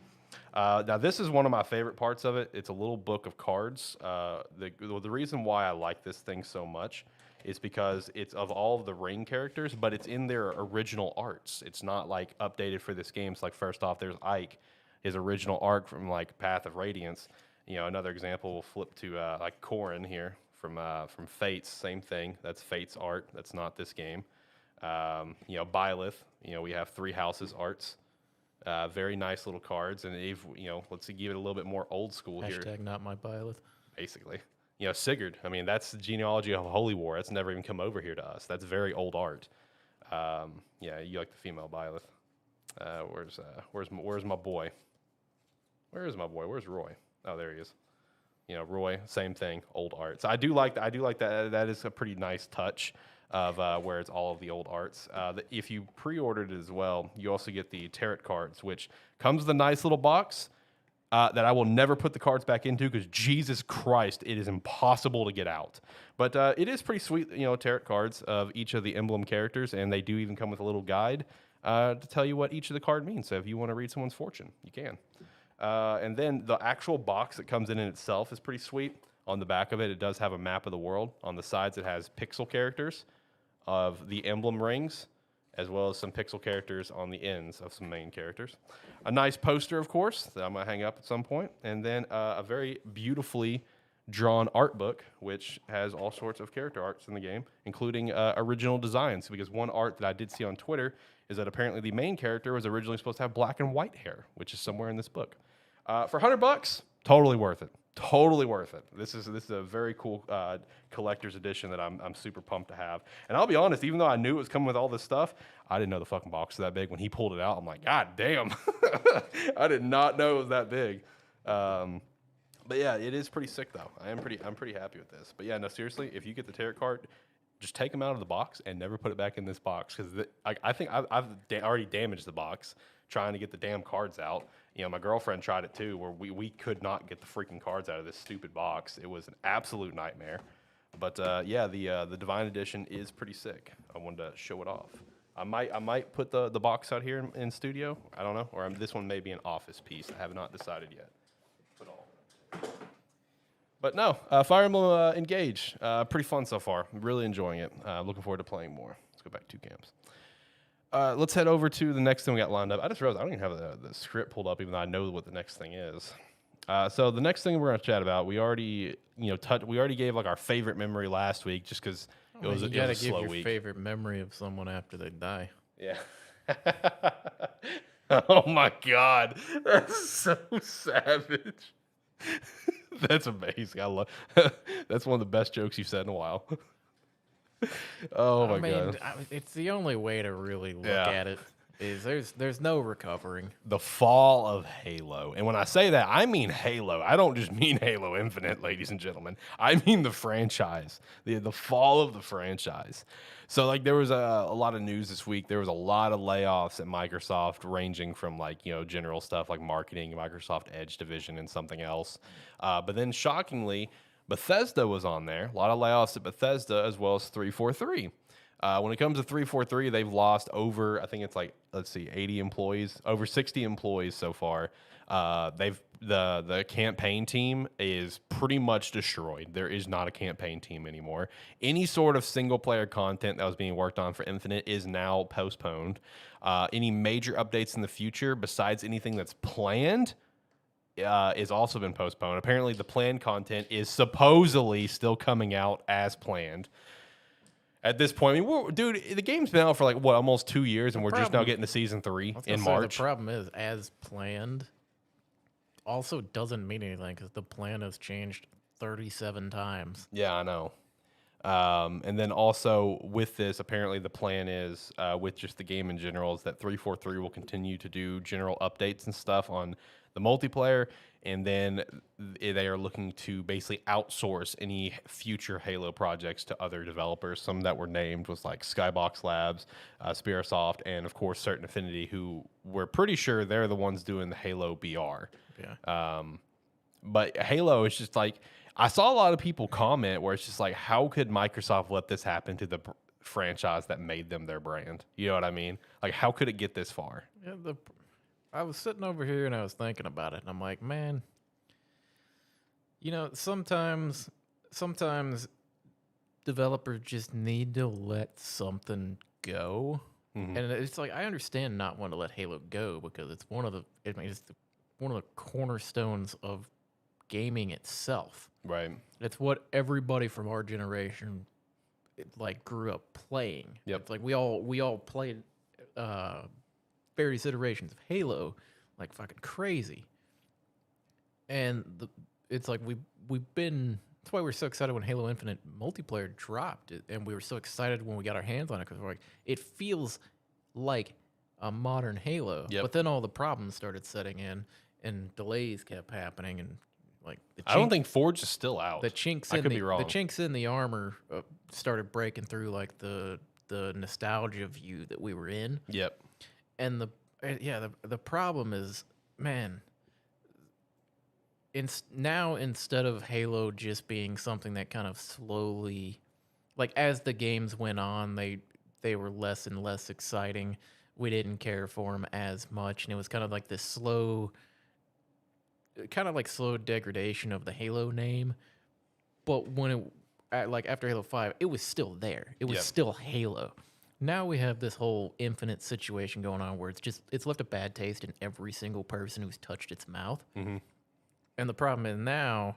Now this is one of my favorite parts of it. It's a little book of cards. The reason why I like this thing so much is because it's of all of the ring characters, but it's in their original arts. It's not like updated for this game. So like first off, there's Ike, his original art from like Path of Radiance. Another example, we'll flip to like Corrin here from Fates, same thing. That's Fates art. That's not this game. Byleth, we have Three Houses arts. Very nice little cards, and if let's give it a little bit more old school here. Hashtag not my Byleth. Basically, Sigurd. I mean, that's the genealogy of Holy War. That's never even come over here to us. That's very old art. You like the female Byleth. Where's my boy? Where is my boy? Where's Roy? Oh, there he is. Roy, same thing, old art. So I do like that. That is a pretty nice touch of where it's all of the old arts. If you pre-ordered it as well, you also get the tarot cards, which comes with a nice little box that I will never put the cards back into because Jesus Christ, it is impossible to get out. But it is pretty sweet, tarot cards of each of the emblem characters, and they do even come with a little guide to tell you what each of the card means. So if you want to read someone's fortune, you can. And then the actual box that comes in itself is pretty sweet. On the back of it, it does have a map of the world. On the sides, it has pixel characters of the emblem rings, as well as some pixel characters on the ends of some main characters. A nice poster, of course, that I'm going to hang up at some point. And then a very beautifully drawn art book, which has all sorts of character arts in the game, including original designs. Because one art that I did see on Twitter is that apparently the main character was originally supposed to have black and white hair, which is somewhere in this book. For $100, totally worth it. Totally worth it. This is a very cool collector's edition that I'm super pumped to have. And I'll be honest, even though I knew it was coming with all this stuff, I didn't know the fucking box was that big. When he pulled it out, I'm like, God damn. I did not know it was that big. But yeah, it is pretty sick though. I'm pretty happy with this. But yeah, no, seriously, if you get the tarot card, just take them out of the box and never put it back in this box because I think I've already damaged the box trying to get the damn cards out. My girlfriend tried it too, where we could not get the freaking cards out of this stupid box. It was an absolute nightmare. But yeah, the Divine Edition is pretty sick. I wanted to show it off. I might put the box out here in studio. I don't know, or this one may be an office piece. I have not decided yet. But no, Fire Emblem Engage, pretty fun so far. Really enjoying it. Looking forward to playing more. Let's go back 2 camps. Let's head over to the next thing we got lined up. I just realized I don't even have the script pulled up, even though I know what the next thing is. So the next thing we're going to chat about, we already gave like our favorite memory last week, just because it was a slow week. You got to give your favorite memory of someone after they die. Yeah. Oh my God, that's so savage. That's amazing. I love. That's one of the best jokes you've said in a while. Oh my God! It's the only way to really look at it. Is there's no recovering. The fall of Halo. And when I say that, I mean Halo. I don't just mean Halo Infinite, ladies and gentlemen. I mean the franchise, the fall of the franchise. So like there was a lot of news this week. There was a lot of layoffs at Microsoft, ranging from general stuff like marketing, Microsoft Edge division, and something else. But then shockingly, Bethesda was on there. A lot of layoffs at Bethesda, as well as 343. When it comes to 343, they've lost over, I think it's 80 employees, over 60 employees so far. The campaign team is pretty much destroyed. There is not a campaign team anymore. Any sort of single player content that was being worked on for Infinite is now postponed. Any major updates in the future, besides anything that's planned, is also been postponed. Apparently, the planned content is supposedly still coming out as planned. At this point, dude, the game's been out for almost 2 years, and we're just now getting to season 3 in March. The problem is, as planned, also doesn't mean anything because the plan has changed 37 times. Yeah, I know. And then also with this, apparently the plan is with just the game in general is that 343 will continue to do general updates and stuff on the multiplayer, and then they are looking to basically outsource any future Halo projects to other developers. Some that were named was like Skybox Labs, Spirasoft, and of course Certain Affinity, who we're pretty sure they're the ones doing the Halo BR. Yeah. But Halo is just like, I saw a lot of people comment where it's just like, how could Microsoft let this happen to the franchise that made them their brand? You know what I mean? Like, how could it get this far? Yeah, I was sitting over here and I was thinking about it, and I'm like, man, sometimes developers just need to let something go. Mm-hmm. And it's like, I understand not wanting to let Halo go because it's one of the cornerstones of gaming itself. Right. It's what everybody from our generation grew up playing. Yep. It's like we all played various iterations of Halo like fucking crazy. And it's like we've been, that's why we're so excited when Halo Infinite multiplayer dropped, and we were so excited when we got our hands on it because we're like, it feels like a modern Halo. Yep. But then all the problems started setting in, and delays kept happening, and like I don't think Forge is still out. the chinks I in could the be wrong. the chinks in the armor started breaking through like the nostalgia view that we were in. Yep. And the problem is, man, now instead of Halo just being something that kind of slowly, like as the games went on, they were less and less exciting. We didn't care for them as much, and it was kind of like this slow degradation of the Halo name. But when after Halo 5, it was still there. It was Yep. still Halo. Now we have this whole Infinite situation going on where it's left a bad taste in every single person who's touched its mouth. Mm-hmm. And the problem is now,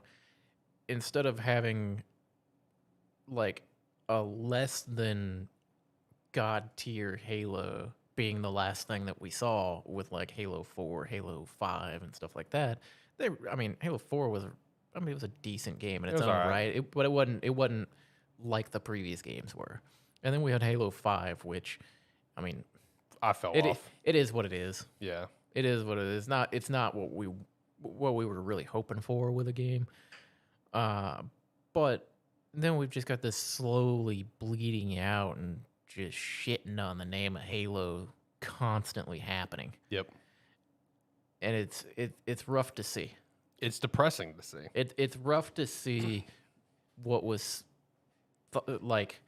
instead of having like a less than god tier Halo being the last thing that we saw with like Halo 4, Halo 5, and stuff like that, Halo 4 was, it was a decent game in its own right, but it wasn't like the previous games were. And then we had Halo 5, which, I fell off. It is what it is. Yeah. It is what it is. It's not what we were really hoping for with a game. But then we've just got this slowly bleeding out and just shitting on the name of Halo constantly happening. Yep. And it's rough to see. It's depressing to see. It's rough to see what was like,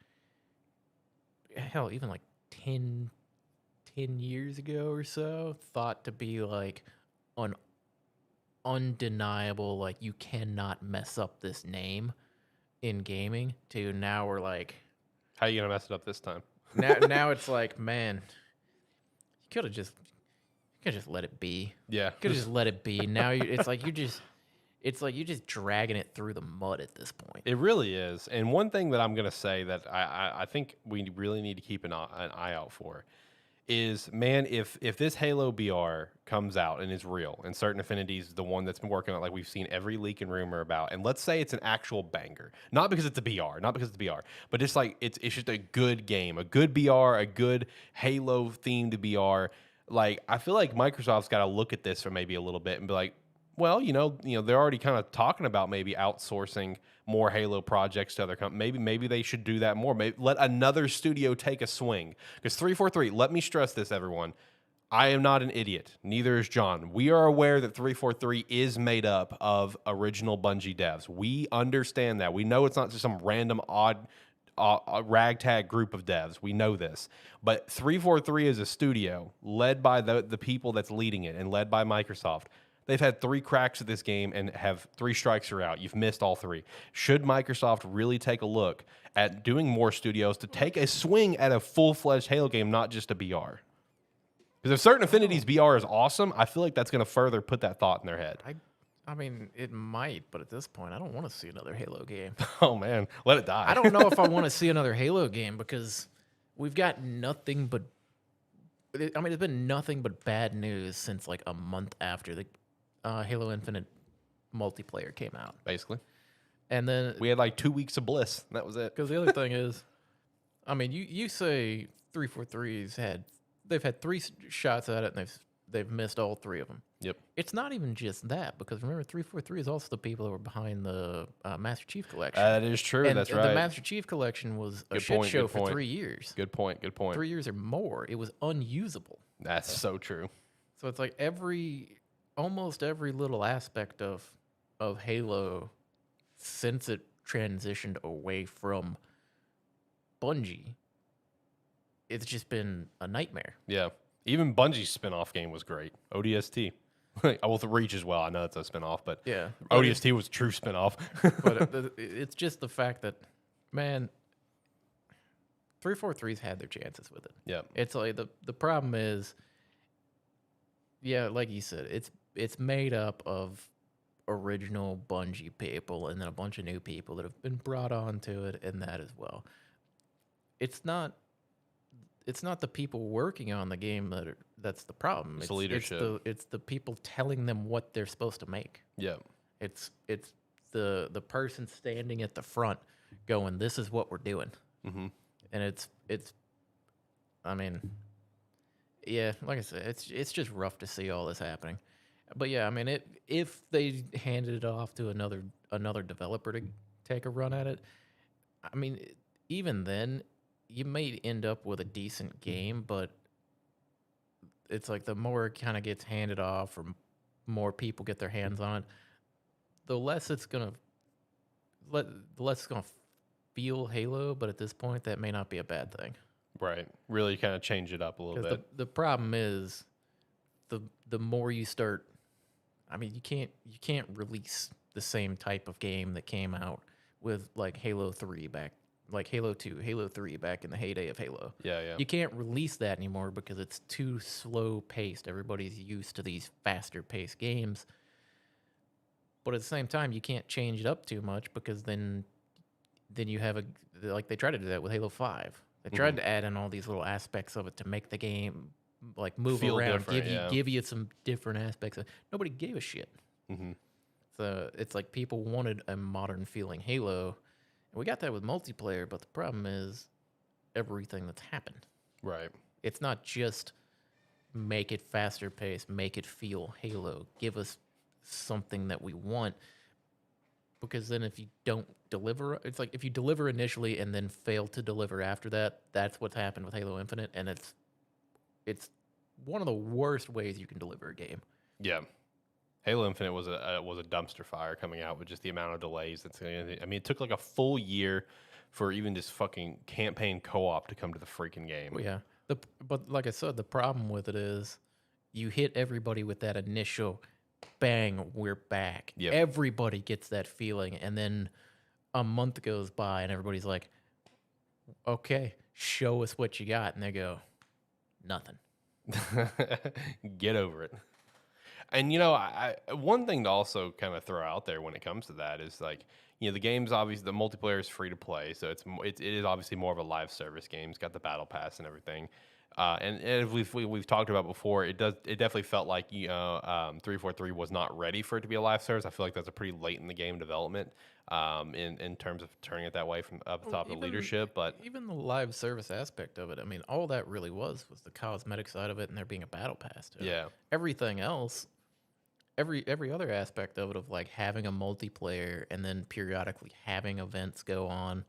hell, even like 10 years ago or so, thought to be like an undeniable, like, you cannot mess up this name in gaming, to now we're like, How are you gonna mess it up this time? now it's like, man, you could have just let it be. Yeah. Could have just let it be. Now it's like you're just dragging it through the mud at this point. It really is. And one thing that I'm going to say that I think we really need to keep an eye out for is, man, if this Halo BR comes out and is real, and Certain Affinity's the one that's been working on, like we've seen every leak and rumor about, and let's say it's an actual banger, not because it's a BR, but just like it's just a good game, a good BR, a good Halo themed BR. Like, I feel like Microsoft's got to look at this for maybe a little bit and be like, well, they're already kind of talking about maybe outsourcing more Halo projects to other companies. Maybe they should do that more. Maybe let another studio take a swing. Because 343, let me stress this, everyone. I am not an idiot. Neither is John. We are aware that 343 is made up of original Bungie devs. We understand that. We know it's not just some random odd ragtag group of devs. We know this. But 343 is a studio led by the people that's leading it and led by Microsoft. They've had 3 cracks at this game and have 3 strikes are out. You've missed all 3. Should Microsoft really take a look at doing more studios to take a swing at a full-fledged Halo game, not just a BR? Because if Certain Affinity's BR is awesome, I feel like that's going to further put that thought in their head. I mean, it might, but at this point, I don't want to see another Halo game. Oh, man. Let it die. I don't know if I want to see another Halo game because we've got nothing but... there's been nothing but bad news since like a month after the Halo Infinite multiplayer came out. Basically. And then We had like 2 weeks of bliss. And that was it. because the other thing is, I mean, you say 343's they've had shots at it and they've missed all 3 of them. Yep. It's not even just that, because remember 343 is also the people that were behind the Master Chief Collection. That is true. And That's the right. Master Chief Collection was a Good shit point, show good for point. 3 years. Good point. 3 years or more. It was unusable. That's so true. So it's like almost every little aspect of Halo since it transitioned away from Bungie, it's just been a nightmare. Yeah. Even Bungie's spin-off game was great. ODST. Well, the Reach as well. I know it's a spin-off, but Yeah. ODST was a true spin-off. But it's just the fact that, man, 343's had their chances with it. Yeah. It's like the problem is, yeah, like you said, it's made up of original Bungie people and then a bunch of new people that have been brought onto it, and that as well. It's not the people working on the game that's the problem. It's the leadership. It's the people telling them what they're supposed to make. Yeah. It's the person standing at the front going, "This is what we're doing," Mm-hmm. and it's. I mean, yeah, like I said, it's just rough to see all this happening. But yeah, I mean, if they handed it off to another developer to take a run at it, I mean, even then, you may end up with a decent game, but it's like the more it kind of gets handed off or more people get their hands on it, the less it's gonna feel Halo. But at this point, that may not be a bad thing. Right. Really kind of change it up a little bit. The problem is the more you start, I mean, you can't release the same type of game that came out with like Halo 3 back, like Halo 2, Halo 3 back in the heyday of Halo. Yeah, yeah. You can't release that anymore because it's too slow paced. Everybody's used to these faster paced games. But at the same time, you can't change it up too much because then you have like they tried to do that with Halo 5. They tried to add in all these little aspects of it to make the game like move Feel around, different, give you some different aspects. Nobody gave a shit. Mm-hmm. So it's like people wanted a modern feeling Halo, and we got that with multiplayer. But the problem is everything that's happened. Right. It's not just make it faster paced, make it feel Halo, give us something that we want. Because then if you don't deliver, it's like if you deliver initially and then fail to deliver after that, that's what's happened with Halo Infinite, and it's one of the worst ways you can deliver a game. Yeah. Halo Infinite was a dumpster fire coming out with just the amount of delays. I mean, it took like a full year for even just fucking campaign co-op to come to the freaking game. Well, yeah. But like I said, the problem with it is you hit everybody with that initial bang, we're back. Yep. Everybody gets that feeling, and then a month goes by and everybody's like, okay, show us what you got. And they go, nothing. Get over it. And, you know, I one thing to also kind of throw out there when it comes to that is like, you know, the game's obviously, the multiplayer is free to play. So it is obviously more of a live service game. It's got the battle pass and everything. And as we've talked about before, it definitely felt like 343 was not ready for it to be a live service. I feel like that's a pretty late in the game development in terms of turning it that way from up the top of leadership. But even the live service aspect of it, I mean, all that really was the cosmetic side of it, and there being a battle pass to it. Yeah, Everything else, every other aspect of it, of like having a multiplayer and then periodically having events go on,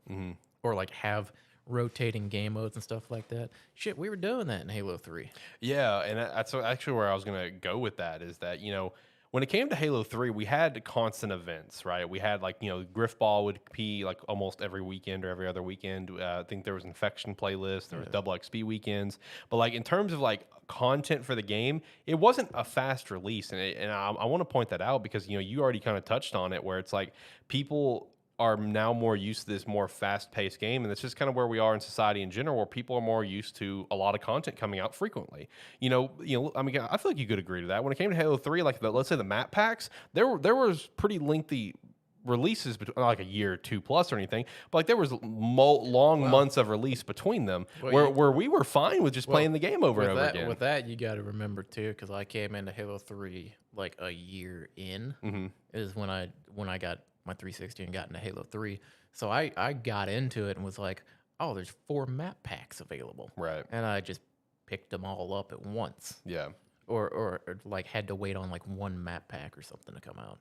or like have rotating game modes and stuff like that. Shit, we were doing that in Halo 3. Yeah, and that's actually where I was going to go with that is that, you know, when it came to Halo 3, we had constant events, right? We had like, you know, Griffball would be like almost every weekend or every other weekend. I think there was Infraction playlist, there was double XP weekends. But like in terms of like content for the game, it wasn't a fast release. And I want to point that out because, you know, you already kind of touched on it where it's like people are now more used to this more fast-paced game, and that's just kind of where we are in society in general, where people are more used to a lot of content coming out frequently. You know, I mean, I feel like you could agree to that. When it came to Halo 3, like let's say the map packs, there was pretty lengthy releases between, not like a year or 2+ or anything, but like there was long months of release between them where we were fine with just playing the game over and over again. With that, you got to remember too, because I came into Halo 3 like a year in is when I got my 360 and got into Halo 3. So I got into it and was like, oh, there's 4 map packs available, right? And I just picked them all up at once. Yeah. Or like had to wait on like 1 map pack or something to come out.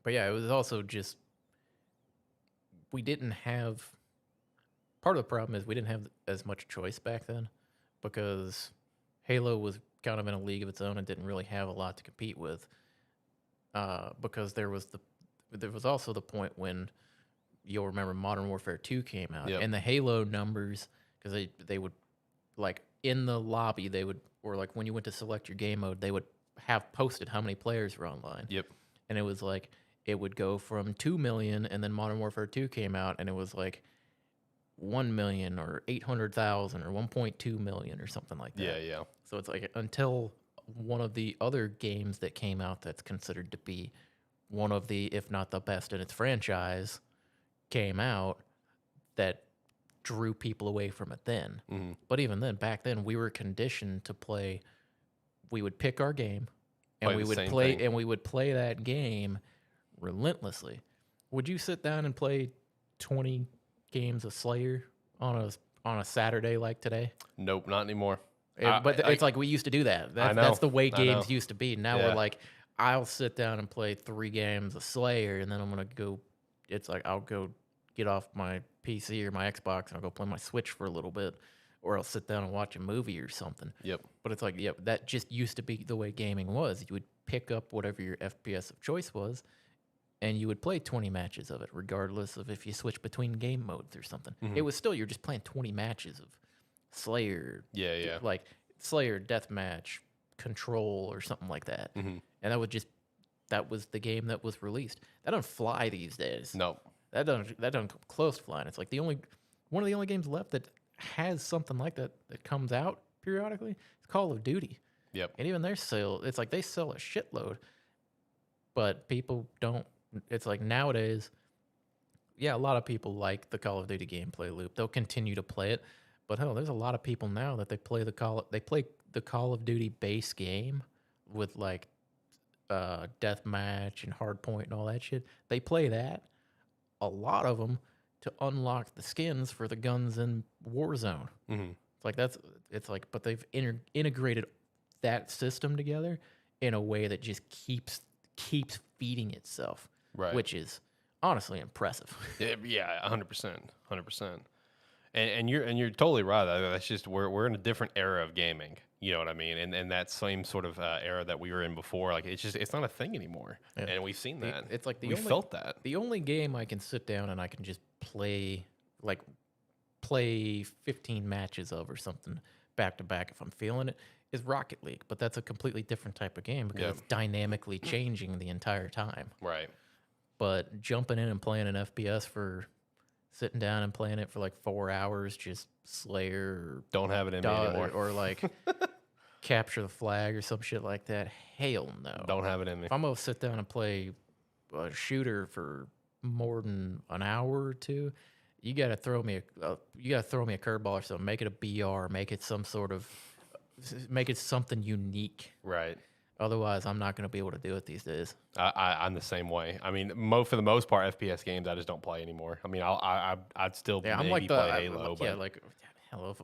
But yeah, it was also just we didn't have part of the problem is we didn't have as much choice back then because Halo was kind of in a league of its own and didn't really have a lot to compete with. Because there was also the point when you'll remember Modern Warfare 2 came out and the Halo numbers, because they would like in the lobby they would, or like when you went to select your game mode, they would have posted how many players were online. Yep. And it was like it would go from 2 million, and then Modern Warfare 2 came out, and it was like 1 million or 800,000 or 1.2 million or something like that. Yeah, yeah. So it's like until one of the other games that came out that's considered to be one of the, if not the best in its franchise, came out, that drew people away from it then. Mm-hmm. But even then, back then, we were conditioned to play. We would pick our game, and we would play that game relentlessly. Would you sit down and play 20 games of Slayer on a Saturday like today? Nope, not anymore. It's like we used to do that. That's the way games used to be. Now we're like, I'll sit down and play 3 games of Slayer, and then I'm gonna go. It's like I'll go get off my PC or my Xbox and I'll go play my Switch for a little bit, or I'll sit down and watch a movie or something. Yep. But it's like, that just used to be the way gaming was. You would pick up whatever your FPS of choice was, and you would play 20 matches of it, regardless of if you switch between game modes or something. Mm-hmm. It was still, you're just playing 20 matches of Slayer. Yeah. Like Slayer Deathmatch, Control, or something like that. Mm-hmm. And that was the game that was released. That don't fly these days. No. That doesn't come close to flying. It's like one of the only games left that has something like that comes out periodically. It's Call of Duty. Yep. And even their sale, it's like they sell a shitload, but people don't. It's like nowadays, a lot of people like the Call of Duty gameplay loop. They'll continue to play it, but hell, there's a lot of people now that they play the Call of Duty base game with like deathmatch and hardpoint and all that shit. They play that. A lot of them to unlock the skins for the guns in Warzone. Mm-hmm. But they've integrated that system together in a way that just keeps feeding itself, right? Which is honestly impressive. Yeah, 100%. And you're totally right. That's just we're in a different era of gaming. You know what I mean? And that same sort of era that we were in before, like it's not a thing anymore. Yeah. And we've seen that. It's like we felt that. The only game I can sit down and I can just play 15 matches of or something back to back if I'm feeling it is Rocket League. But that's a completely different type of game because it's dynamically changing the entire time. Right. But jumping in and playing an FPS sitting down and playing it for like 4 hours, just Slayer. Don't have it in me anymore. Or like Capture the Flag or some shit like that. Hell no. Don't have it in me. If I'm going to sit down and play a shooter for more than an hour or two, you got to throw me a curveball or something. Make it a BR. Make it something unique. Right. Otherwise, I'm not going to be able to do it these days. I'm the same way. I mean, for the most part, FPS games I just don't play anymore. I mean, I'd still play Halo. Hell,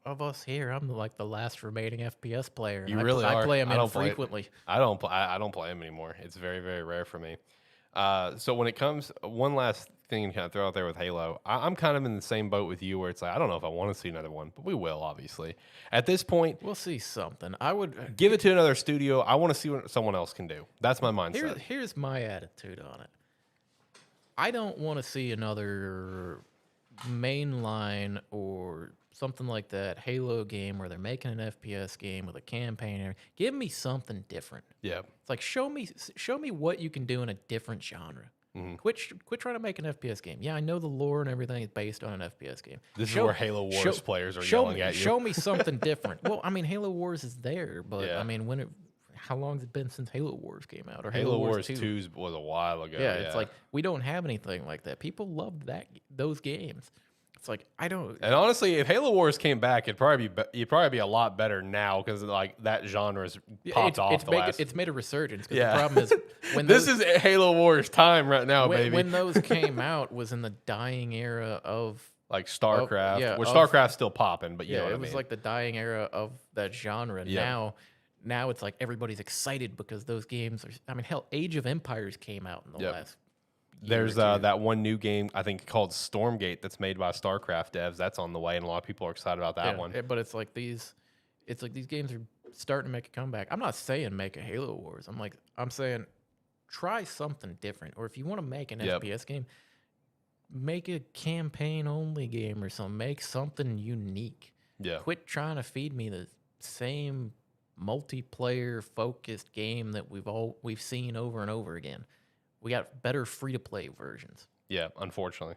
of us here, I'm like the last remaining FPS player. You really are. I play them infrequently. I don't play them anymore. It's very, very rare for me. So when it comes, one last thing to kind of throw out there with Halo, I'm kind of in the same boat with you where it's like, I don't know if I want to see another one, but we will, obviously. At this point, we'll see something. I would give it to another studio. I want to see what someone else can do. That's my mindset. Here's my attitude on it. I don't want to see another mainline or something like that Halo game where they're making an FPS game with a campaign. Give me something different. Yeah. It's like show me what you can do in a different genre. Mm-hmm. Quit trying to make an FPS game. Yeah, I know the lore and everything is based on an FPS game. This is where Halo Wars players are yelling at you. Show me something different. Well, I mean, Halo Wars is there, but I mean, how long's it been since Halo Wars came out? Or Halo Wars 2 was a while ago. Yeah, it's like we don't have anything like that. People loved those games. It's like I don't. And honestly, if Halo Wars came back, it'd probably be a lot better now because like that genre's popped off. It's made a resurgence. The problem is when this is Halo Wars time right now, baby. When those came out was in the dying era of like StarCraft, which StarCraft's still popping, but you know what I mean. It was like the dying era of that genre. Yeah. Now it's like everybody's excited because those games are. I mean, hell, Age of Empires came out in the last. There's that one new game I think called Stormgate that's made by StarCraft devs. That's on the way, and a lot of people are excited about that one. But it's like these games are starting to make a comeback. I'm not saying make a Halo Wars. I'm saying try something different. Or if you want to make an FPS game, make a campaign only game or something. Make something unique. Yeah. Quit trying to feed me the same multiplayer focused game that we've seen over and over again. We got better free-to-play versions. Yeah, unfortunately.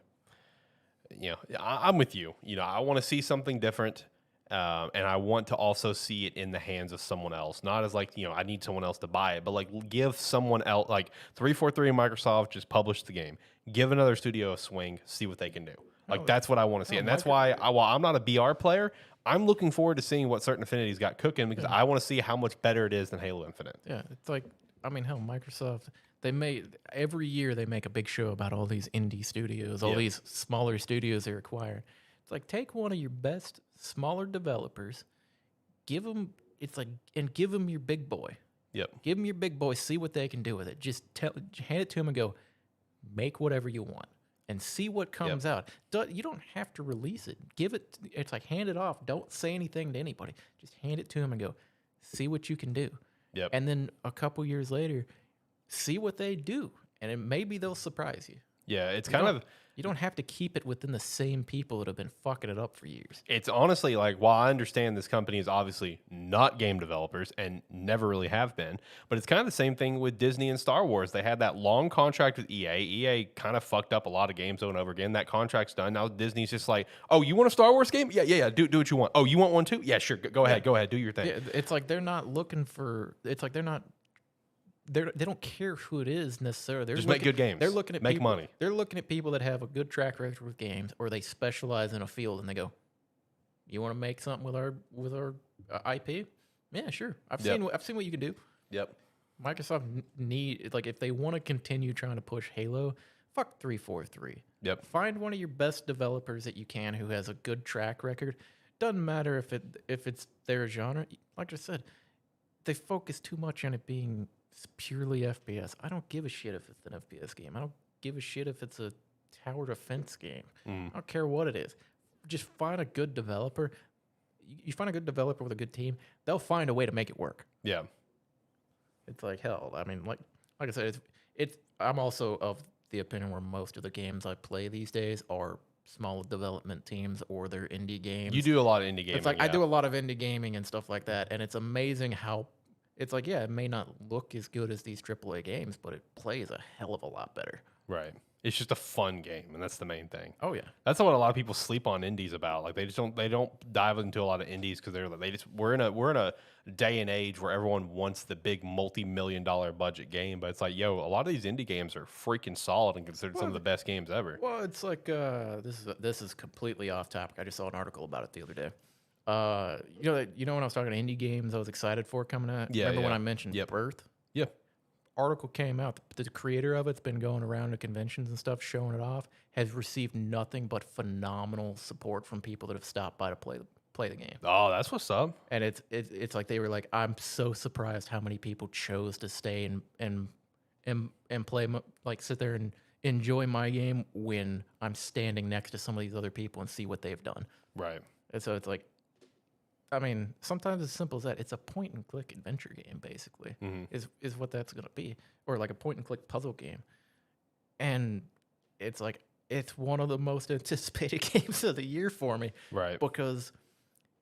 You know, I'm with you. You know, I want to see something different, and I want to also see it in the hands of someone else. Not as like, you know, I need someone else to buy it, but like give someone else, like 343 and Microsoft just published the game. Give another studio a swing, see what they can do. Like that's what I want to see, and that's why while I'm not a BR player, I'm looking forward to seeing what Certain Affinity's got cooking because I want to see how much better it is than Halo Infinite. Yeah, it's like, I mean, hell, Microsoft. Every year they make a big show about all these indie studios, all these smaller studios they're acquiring. It's like take one of your best smaller developers, give them your big boy. Yep. Give them your big boy. See what they can do with it. Just hand it to them and go, make whatever you want and see what comes out. You don't have to release it. Give it. It's like hand it off. Don't say anything to anybody. Just hand it to them and go, see what you can do. Yep. And then a couple years later, see what they do, and maybe they'll surprise you. Yeah, it's you don't have to keep it within the same people that have been fucking it up for years. It's honestly like, while I understand this company is obviously not game developers and never really have been, but it's kind of the same thing with Disney and Star Wars. They had that long contract with EA. EA kind of fucked up a lot of games over and over again. That contract's done. Now Disney's just like, oh, you want a Star Wars game? Yeah. Do what you want. Oh, you want one too? Yeah, sure. Go ahead. Do your thing. Yeah, it's like they're not looking for. It's like they're not. They don't care who it is necessarily. They're just make good games. They're looking at make money. They're looking at people that have a good track record with games, or they specialize in a field, and they go, "You want to make something with our IP? Yeah, sure. I've seen what you can do." Yep. Microsoft if they want to continue trying to push Halo, fuck 343. Yep. Find one of your best developers that you can who has a good track record. Doesn't matter if it's their genre. Like I said, they focus too much on it being purely FPS. I don't give a shit if it's an FPS game. I don't give a shit if it's a tower defense game. I don't care what it is. Just find a good developer. You find a good developer with a good team, they'll find a way to make it work. Yeah. It's like hell. I mean, like I said, I'm also of the opinion where most of the games I play these days are small development teams or they're indie games. You do a lot of indie gaming. It's like I do a lot of indie gaming and stuff like that, and it's amazing how it's like, yeah, it may not look as good as these AAA games, but it plays a hell of a lot better. Right. It's just a fun game, and that's the main thing. Oh yeah, that's what a lot of people sleep on indies about. Like they don't dive into a lot of indies because we're in a day and age where everyone wants the big multi-million-dollar budget game, but it's like, yo, a lot of these indie games are freaking solid and considered some of the best games ever. Well, it's like this is completely off topic. I just saw an article about it the other day. You know when I was talking to indie games I was excited for coming out? Yeah. Remember when I mentioned Birth? Yeah. Article came out. The creator of it's been going around to conventions and stuff, showing it off, has received nothing but phenomenal support from people that have stopped by to play the game. Oh, that's what's up. And it's like they were like, I'm so surprised how many people chose to stay and play, like sit there and enjoy my game when I'm standing next to some of these other people and see what they've done. Right. And so it's like, I mean, sometimes it's simple as that. It's a point-and-click adventure game, basically, is what that's going to be. Or like a point-and-click puzzle game. And it's like, it's one of the most anticipated games of the year for me. Right. Because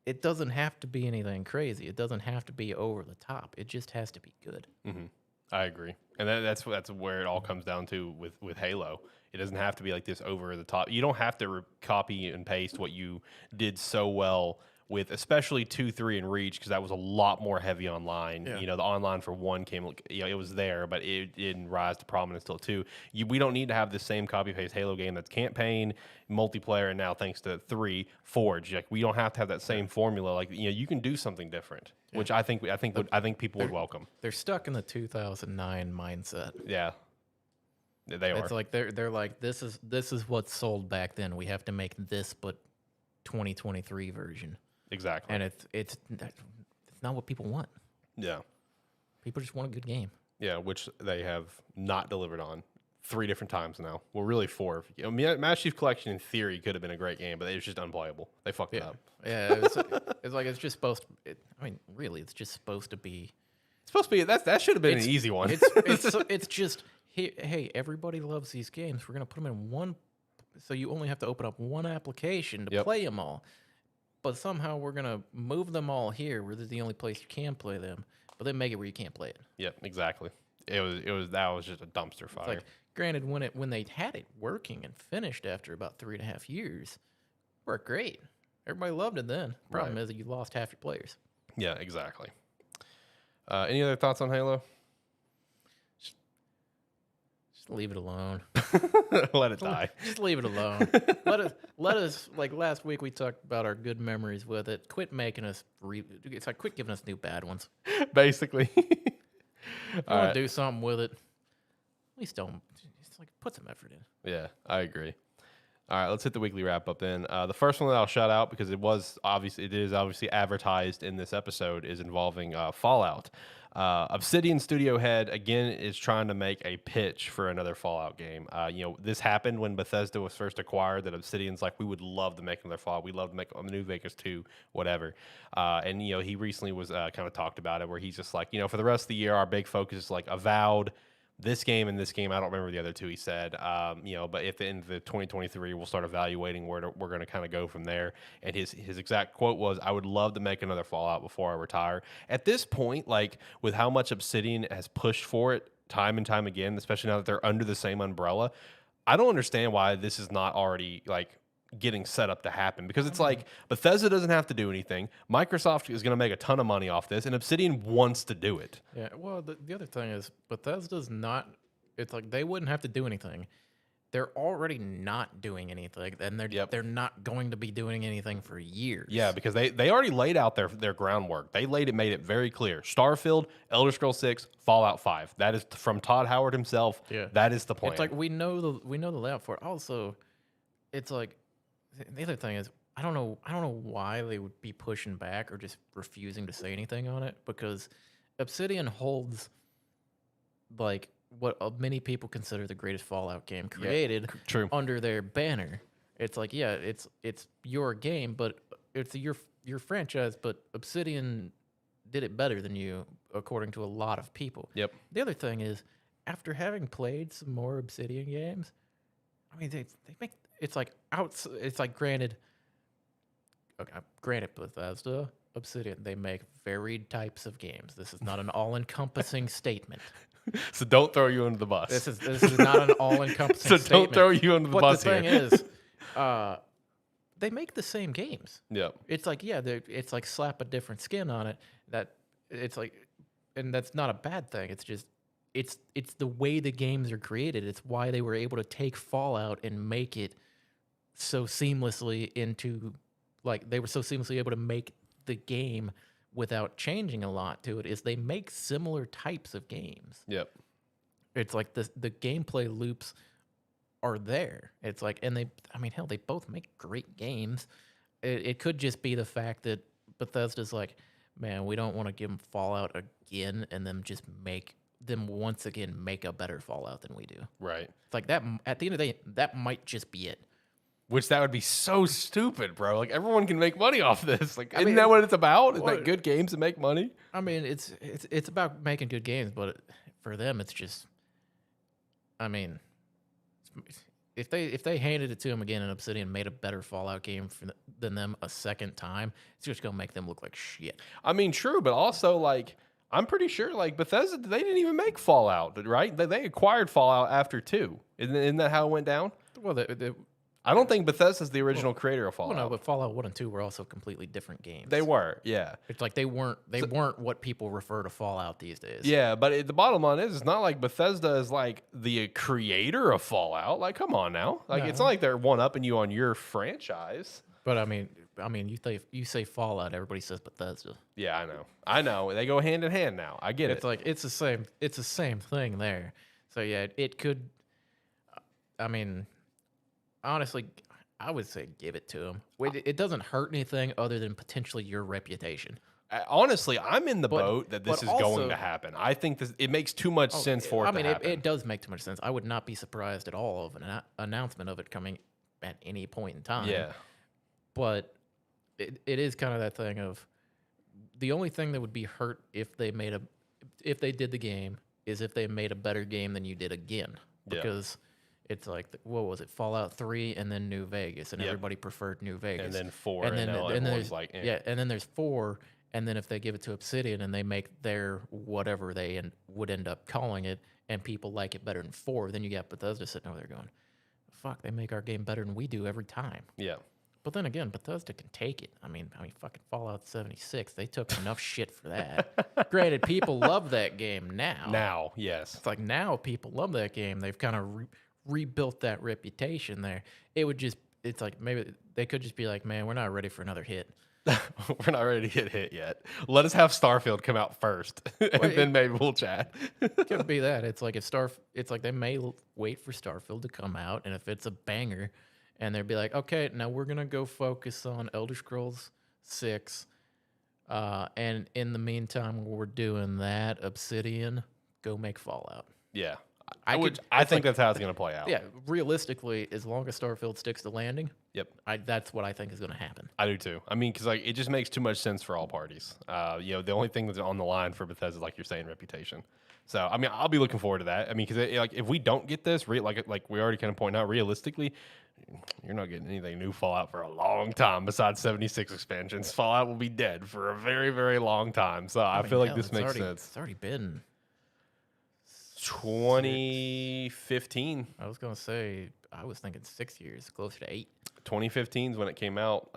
it doesn't have to be anything crazy. It doesn't have to be over the top. It just has to be good. Mm-hmm. I agree. And that's where it all comes down to with Halo. It doesn't have to be like this over the top. You don't have to copy and paste what you did so well with especially 2, 3, and Reach, because that was a lot more heavy online. Yeah. You know, the online for 1 came, you know, it was there, but it didn't rise to prominence till 2. We don't need to have the same copy-paste Halo game that's campaign, multiplayer, and now thanks to 3, Forge. Like, we don't have to have that same formula. Like, you know, you can do something different, which I think people would welcome. They're stuck in the 2009 mindset. Yeah. They are. It's like they're like, this is what sold back then. We have to make this, but 2023 version. Exactly. And it's not what people want. Yeah. People just want a good game. Yeah, which they have not delivered on 3 different times now. Well, really 4. You know, Master Chief Collection in theory could have been a great game, but it was just unplayable. They fucked it up. Yeah, it's just supposed to. I mean, really, it's just supposed to be. It's supposed to be that should have been an easy one. It's just hey, everybody loves these games. We're gonna put them in one, so you only have to open up one application to play them all. But somehow we're gonna move them all here, where this is the only place you can play them. But then make it where you can't play it. Yep, exactly. That was just a dumpster fire. It's like, granted, when they had it working and finished after about 3.5 years, it worked great. Everybody loved it then. Problem is that you lost half your players. Yeah, exactly. Any other thoughts on Halo? Just leave it alone. Let it die. Just leave it alone. let us like last week we talked about our good memories with it. Quit making us it's like quit giving us new bad ones. Basically. If you want to do something with it, at least don't. Just like put some effort in. Yeah, I agree. All right, let's hit the weekly wrap up then. The first one that I'll shout out, because it is obviously advertised in this episode, is involving Fallout. Obsidian studio head again is trying to make a pitch for another Fallout game. You know, this happened when Bethesda was first acquired. That Obsidian's like, we would love to make another Fallout. We'd love to make a New Vegas 2, whatever. And you know, he recently was kind of talked about it, where he's just like, you know, for the rest of the year, our big focus is like Avowed. This game and this game, I don't remember the other 2 he said, you know, but if in the 2023, we'll start evaluating where we're going to kind of go from there. And his exact quote was, I would love to make another Fallout before I retire. At this point, like with how much Obsidian has pushed for it time and time again, especially now that they're under the same umbrella, I don't understand why this is not already like getting set up to happen, because it's like Bethesda doesn't have to do anything. Microsoft is going to make a ton of money off this, and Obsidian wants to do it. Yeah, well, the other thing is Bethesda's not. It's like they wouldn't have to do anything. They're already not doing anything, and they're not going to be doing anything for years. Yeah, because they already laid out their groundwork. They made it very clear. Starfield, Elder Scrolls 6, Fallout 5. That is from Todd Howard himself. Yeah, that is the plan. It's like we know the layout for it. Also, it's like. The other thing is, I don't know why they would be pushing back or just refusing to say anything on it, because Obsidian holds like what many people consider the greatest Fallout game created under their banner. It's like, yeah, it's your game, but it's your franchise, but Obsidian did it better than you, according to a lot of people. Yep. The other thing is, after having played some more Obsidian games, I mean, they make. It's like granted Bethesda, Obsidian, they make varied types of games. This is not an all-encompassing statement. So don't throw you under the bus. This is not an all-encompassing statement. So don't throw you under the bus here. But the thing is, they make the same games. Yep. It's like, yeah, it's like slap a different skin on it. That it's like, and that's not a bad thing. It's just it's the way the games are created. It's why they were able to take Fallout and make it so seamlessly into, like, they were so seamlessly able to make the game without changing a lot to it, is they make similar types of games. Yep. It's like the gameplay loops are there. It's like, and hell, they both make great games. It could just be the fact that Bethesda's like, man, we don't want to give them Fallout again and then just make them once again make a better Fallout than we do. Right. It's like that. At the end of the day, that might just be it. Which that would be so stupid, bro. Like, everyone can make money off this. Like, isn't that what it's about? Is that good games that make money? I mean, it's about making good games, but for them, it's just. I mean, if they handed it to them again and Obsidian made a better Fallout game than them a second time, it's just gonna make them look like shit. I mean, true, but also like, I'm pretty sure like Bethesda, they didn't even make Fallout, right? They acquired Fallout after 2. Isn't that how it went down? Well, I don't think Bethesda's the original creator of Fallout. Well, no, but Fallout 1 and 2 were also completely different games. They were, yeah. It's like they weren't what people refer to Fallout these days. Yeah, but the bottom line is, it's not like Bethesda is like the creator of Fallout. Like, come on now. Like, it's not like they're one-upping you on your franchise. But I mean, you say Fallout, everybody says Bethesda. Yeah, I know. They go hand in hand now. I get it. It's like it's the same thing there. So yeah, it could. I mean, honestly, I would say give it to them. It doesn't hurt anything other than potentially your reputation. Honestly, I'm in the boat that this is also, going to happen. I think it makes too much sense for it to happen. It does make too much sense. I would not be surprised at all of an announcement of it coming at any point in time. Yeah. But it is kind of that thing of the only thing that would be hurt if they did the game is if they made a better game than you did again. Because it's like, what was it, Fallout 3 and then New Vegas, and everybody preferred New Vegas. And then 4, and then everyone's like, and then there's 4, and then if they give it to Obsidian and they make their whatever they would end up calling it, and people like it better than 4, then you got Bethesda sitting over there going, fuck, they make our game better than we do every time. Yeah. But then again, Bethesda can take it. I mean, fucking Fallout 76, they took enough shit for that. Granted, people love that game now. Now, yes. It's like now people love that game. They've kind of rebuilt that reputation there. It's like maybe they could just be like, man, we're not ready for another hit. We're not ready to get hit yet. Let us have Starfield come out first, and then maybe we'll chat. Could be that. It's like it's like they may wait for Starfield to come out, and if it's a banger, and they'd be like, okay, now we're gonna go focus on Elder Scrolls 6, and in the meantime, while we're doing that, Obsidian, go make Fallout. Yeah, I think that's how it's gonna play out. Yeah, realistically, as long as Starfield sticks the landing, that's what I think is gonna happen. I do too. I mean, because like it just makes too much sense for all parties. The only thing that's on the line for Bethesda, like you're saying, reputation. So I mean, I'll be looking forward to that. I mean, because like if we don't get this, like we already kind of point out, realistically, you're not getting anything new Fallout for a long time besides 76 expansions. Fallout will be dead for a very, very long time. So I feel like this makes sense. It's already been 2015. I was gonna say, I was thinking 6 years, closer to 8. 2015 is when it came out.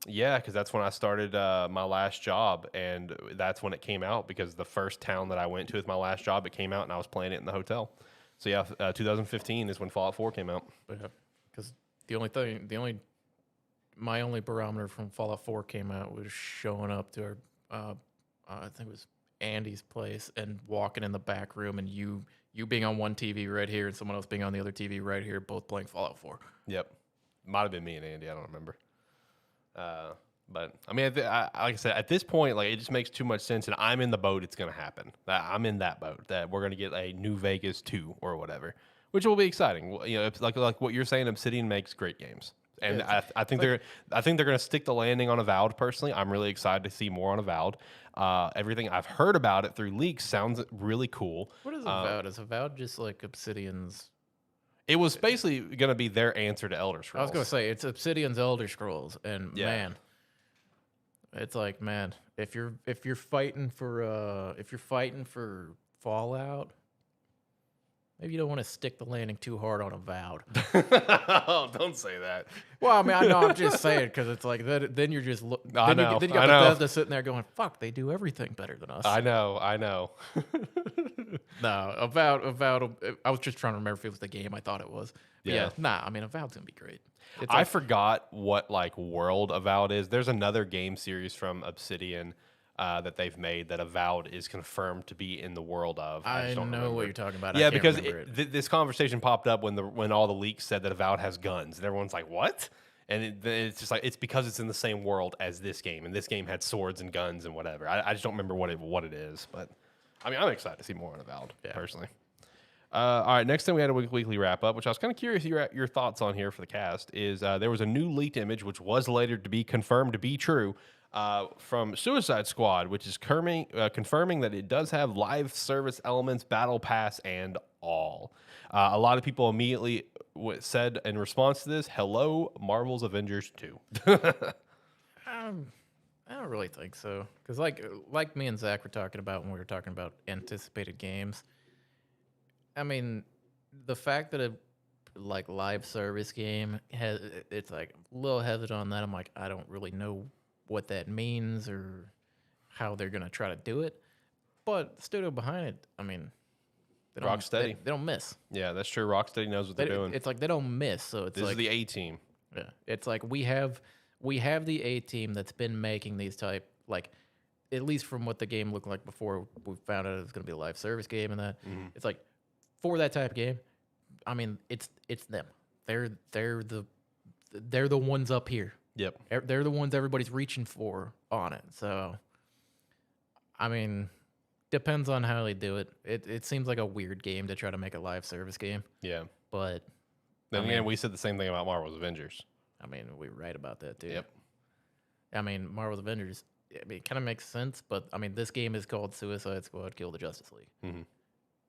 Yeah, because that's when I started my last job, and that's when it came out. Because the first town that I went to with my last job, it came out, and I was playing it in the hotel. So yeah, 2015 is when Fallout 4 came out. Yeah, because my only barometer from Fallout 4 came out was showing up to our, I think it was Andy's place, and walking in the back room, and you being on one TV right here, and someone else being on the other TV right here, both playing Fallout 4. Yep, might have been me and Andy. I don't remember. But I mean, like I said, at this point, like it just makes too much sense, and I'm in the boat. It's going to happen. I'm in that boat that we're going to get a New Vegas 2 or whatever, which will be exciting. You know, it's like what you're saying. Obsidian makes great games, and I think they're going to stick the landing on Avowed. Personally, I'm really excited to see more on Avowed. Everything I've heard about it through leaks sounds really cool. What is Avowed? Is Avowed just like Obsidian's? It was basically going to be their answer to Elder Scrolls. I was going to say it's Obsidian's Elder Scrolls, and man, it's like, man, if you're fighting for Fallout, maybe you don't want to stick the landing too hard on Avowed. Oh, don't say that. Well, I mean, I know, I'm just saying, because it's like then you're just then you got Bethesda sitting there going, "Fuck, they do everything better than us." I know. No, Avowed. I was just trying to remember if it was the game I thought it was. But I mean, Avowed's gonna be great. I forgot what like world Avowed is. There's another game series from Obsidian that they've made that Avowed is confirmed to be in the world of. I don't know what you're talking about. Yeah, because this conversation popped up when all the leaks said that Avowed has guns, and everyone's like, "What?" And it's just like it's because it's in the same world as this game, and this game had swords and guns and whatever. I just don't remember what it is, but I mean, I'm excited to see more on Avowed personally. All right, next thing we had a weekly wrap up, which I was kind of curious your thoughts on here for the cast, is there was a new leaked image, which was later to be confirmed to be true, from Suicide Squad, which is confirming that it does have live service elements, battle pass, and all. A lot of people immediately said in response to this, "Hello, Marvel's Avengers 2." I don't really think so, because like me and Zach were talking about when we were talking about anticipated games. I mean, the fact that like live service game, it's like a little hesitant on that. I'm like, I don't really know what that means or how they're gonna try to do it. But the studio behind it, I mean, Rocksteady. They don't miss. Yeah, that's true. Rocksteady knows what they're doing. It's like they don't miss. So it's This like is the A team. yeah, it's like we have the A team that's been making these type, like, at least from what the game looked like before we found out it was going to be a live service game and that. It's like for that type of game, I mean, it's them. They're the ones up here. Yep. They're the ones everybody's reaching for on it. So, I mean, depends on how they do it. It seems like a weird game to try to make a live service game. Yeah. But Then again, we said the same thing about Marvel's Avengers. I mean, we were right about that too. Yep. I mean, Marvel's Avengers, I mean, it kind of makes sense, but I mean, this game is called Suicide Squad Kill the Justice League.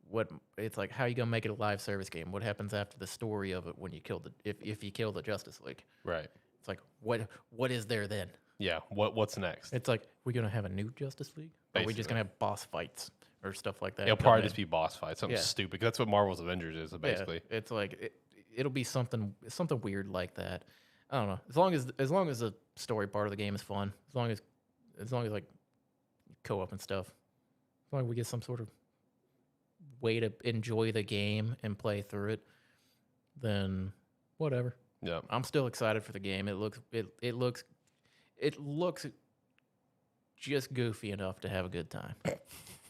What it's like, how are you gonna make it a live service game? What happens after the story of it when you kill if you kill the Justice League? Right. It's like what is there then? Yeah. What's next? It's like, we're gonna have a new Justice League? Or are we just gonna have boss fights or stuff like that? It'll probably just be boss fights, something stupid. 'Cause that's what Marvel's Avengers is, basically. Yeah, it's like it'll be something weird like that. I don't know. As long as the story part of the game is fun, as long as like co-op and stuff, as long as we get some sort of way to enjoy the game and play through it, then whatever. Yeah. I'm still excited for the game. It looks just goofy enough to have a good time.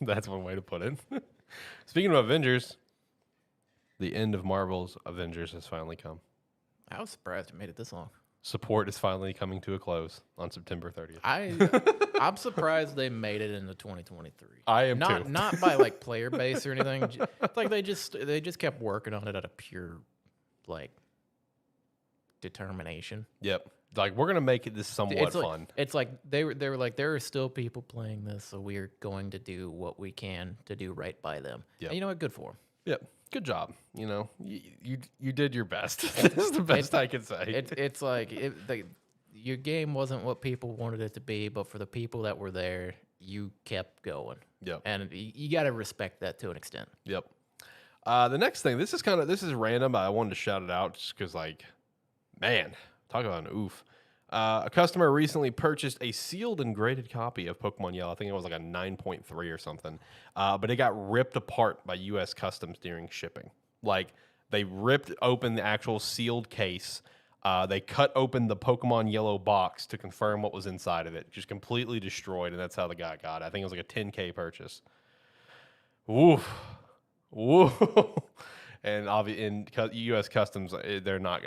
That's one way to put it. Speaking of Avengers, the end of Marvel's Avengers has finally come. I was surprised it made it this long. Support is finally coming to a close on September 30th. I'm surprised they made it into 2023. I am too. Not by like player base or anything. It's like they just kept working on it out of pure like determination. Yep. Like, we're gonna make it this somewhat fun. It's like they were like, there are still people playing this, so we're going to do what we can to do right by them. Yep. And you know what? Good for them. Yep. Good job. You know, you did your best. This is the best I can say. It's like your game wasn't what people wanted it to be, but for the people that were there, you kept going. Yep. And you got to respect that to an extent. Yep. The next thing, this is random, but I wanted to shout it out just because, like, man, talk about an oof. A customer recently purchased a sealed and graded copy of Pokemon Yellow. I think it was like a 9.3 or something. But it got ripped apart by U.S. Customs during shipping. Like, they ripped open the actual sealed case. They cut open the Pokemon Yellow box to confirm what was inside of it. Just completely destroyed, and that's how the guy got it. I think it was like a $10K purchase. Woof. Woo. And in U.S. Customs, they're not.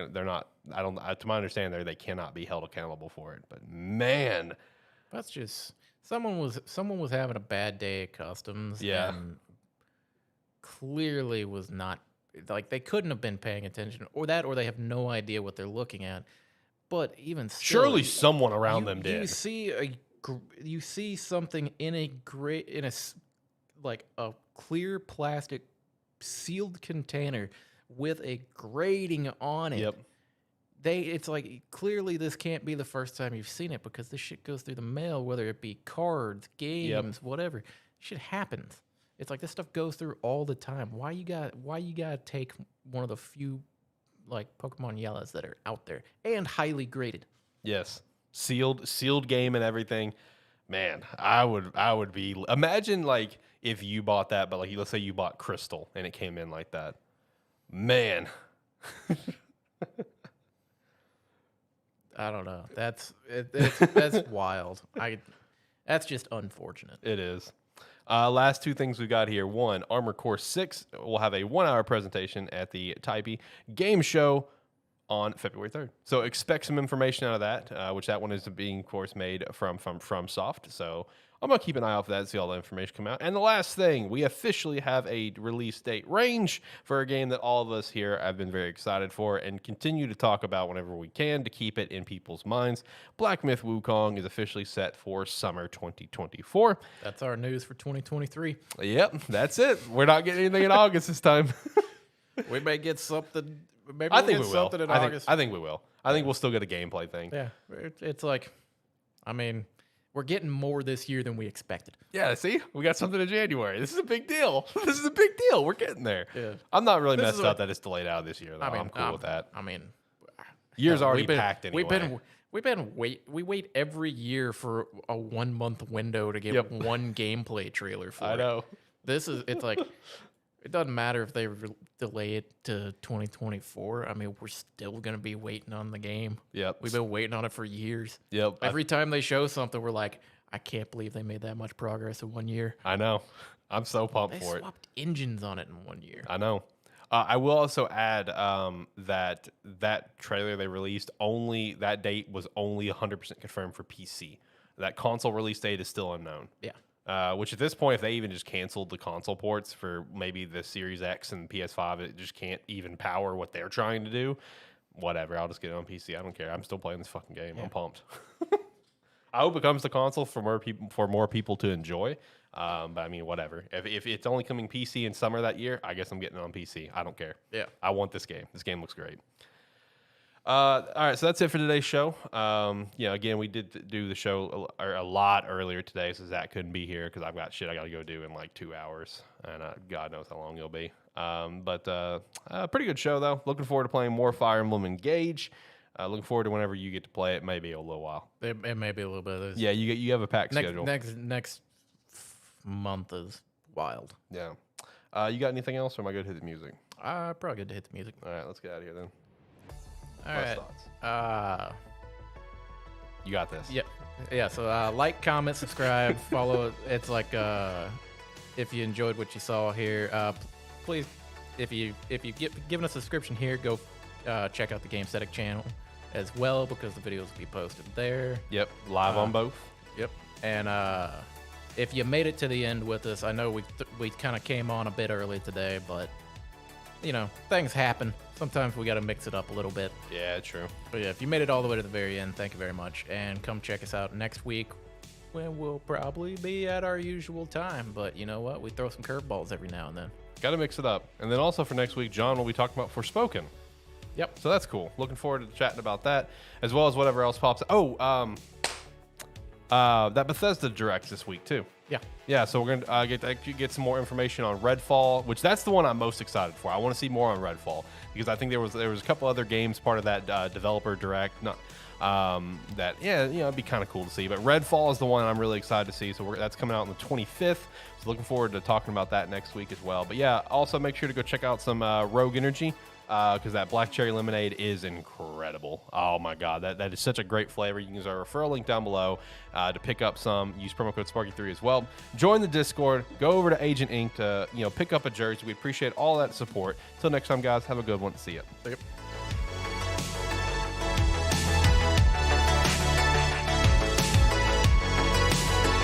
I don't. To my understanding, they cannot be held accountable for it. But man, that's just someone was having a bad day at Customs. Yeah. And clearly was not, like, they couldn't have been paying attention, or they have no idea what they're looking at. But even still, surely someone around them did. You see something in a clear plastic sealed container with a grading on it. Yep. It's like, clearly this can't be the first time you've seen it, because this shit goes through the mail, whether it be cards, games, whatever. Shit happens. It's like, this stuff goes through all the time. Why you gotta take one of the few, like, Pokemon Yellows that are out there and highly graded? Yes. Sealed game and everything. Man, I would be, imagine, like, if you bought that, but, like, let's say you bought Crystal and it came in like that. Man. I don't know. That's wild. That's just unfortunate. It is. Last two things we got here. One, Armor Core 6 will have a 1-hour presentation at the Taipei Game Show on February 3rd. So expect some information out of that, which that one is being, of course, made from FromSoft. So I'm going to keep an eye out for that and see all the information come out. And the last thing, we officially have a release date range for a game that all of us here have been very excited for and continue to talk about whenever we can to keep it in people's minds. Black Myth Wukong is officially set for summer 2024. That's our news for 2023. Yep, that's it. We're not getting anything in August this time. We may get something. Maybe I think we will. Something in August. I think we will. I think we'll still get a gameplay thing. Yeah, it's like, I mean, we're getting more this year than we expected. Yeah, see, we got something in January. This is a big deal. This is a big deal. We're getting there. Yeah. I'm not really messed up that it's delayed out this year, though. I mean, I'm cool with that. I mean, Year's hell, already packed anyway. We wait every year for a 1 month window to get one gameplay trailer for it. I know. It's like, it doesn't matter if they delay it to 2024. I mean, we're still going to be waiting on the game. Yep. We've been waiting on it for years. Yep. Every time they show something, we're like, I can't believe they made that much progress in 1 year. I know. I'm so pumped They for it. swapped engines on it in 1 year. I know. I will also add that trailer they released, that date was only 100% confirmed for PC. That console release date is still unknown. Yeah. Which at this point, if they even just canceled the console ports for maybe the Series X and PS5, it just can't even power what they're trying to do. Whatever, I'll just get it on PC. I don't care. I'm still playing this fucking game. Yeah. I'm pumped. I hope it comes to console for more people to enjoy. But I mean, whatever. If it's only coming PC in summer that year, I guess I'm getting it on PC. I don't care. Yeah. I want this game. This game looks great. All right, so that's it for today's show. Again, we did do the show a lot earlier today, so Zach couldn't be here because I've got shit I got to go do in like 2 hours, and God knows how long it'll be. Pretty good show, though. Looking forward to playing more Fire Emblem Engage. Looking forward to whenever you get to play it. Maybe a little while. It may be a little bit of this. Yeah, you have a packed schedule. Next month is wild. Yeah. You got anything else, or am I good to hit the music? Probably good to hit the music. All right, let's get out of here then. All Last right. thoughts. You got this. Yeah. So like, comment, subscribe, follow. It's like if you enjoyed what you saw here, please, if you given a subscription here, go check out the Gamesthetic channel as well, because the videos will be posted there. Yep, live on both. Yep. And if you made it to the end with us, I know we kind of came on a bit early today, but things happen. Sometimes we got to mix it up a little bit. Yeah, true. But yeah, if you made it all the way to the very end, thank you very much. And come check us out next week, when we'll probably be at our usual time. But you know what? We throw some curveballs every now and then. Got to mix it up. And then also for next week, John will be talking about Forspoken. Yep. So that's cool. Looking forward to chatting about that, as well as whatever else pops. Oh, that Bethesda Direct this week too. Yeah. Yeah, so we're gonna get some more information on Redfall, which that's the one I'm most excited for. I want to see more on Redfall because I think there was a couple other games part of that developer direct. It'd be kind of cool to see. But Redfall is the one I'm really excited to see. So that's coming out on the 25th. So looking forward to talking about that next week as well. But yeah, also make sure to go check out some Rogue Energy. Because that black cherry lemonade is incredible. Oh my God, that is such a great flavor. You can use our referral link down below to pick up some. Use promo code Sparky3 as well. Join the Discord. Go over to Agent Inc. to pick up a jersey. We appreciate all that support. Until next time, guys, have a good one. See ya.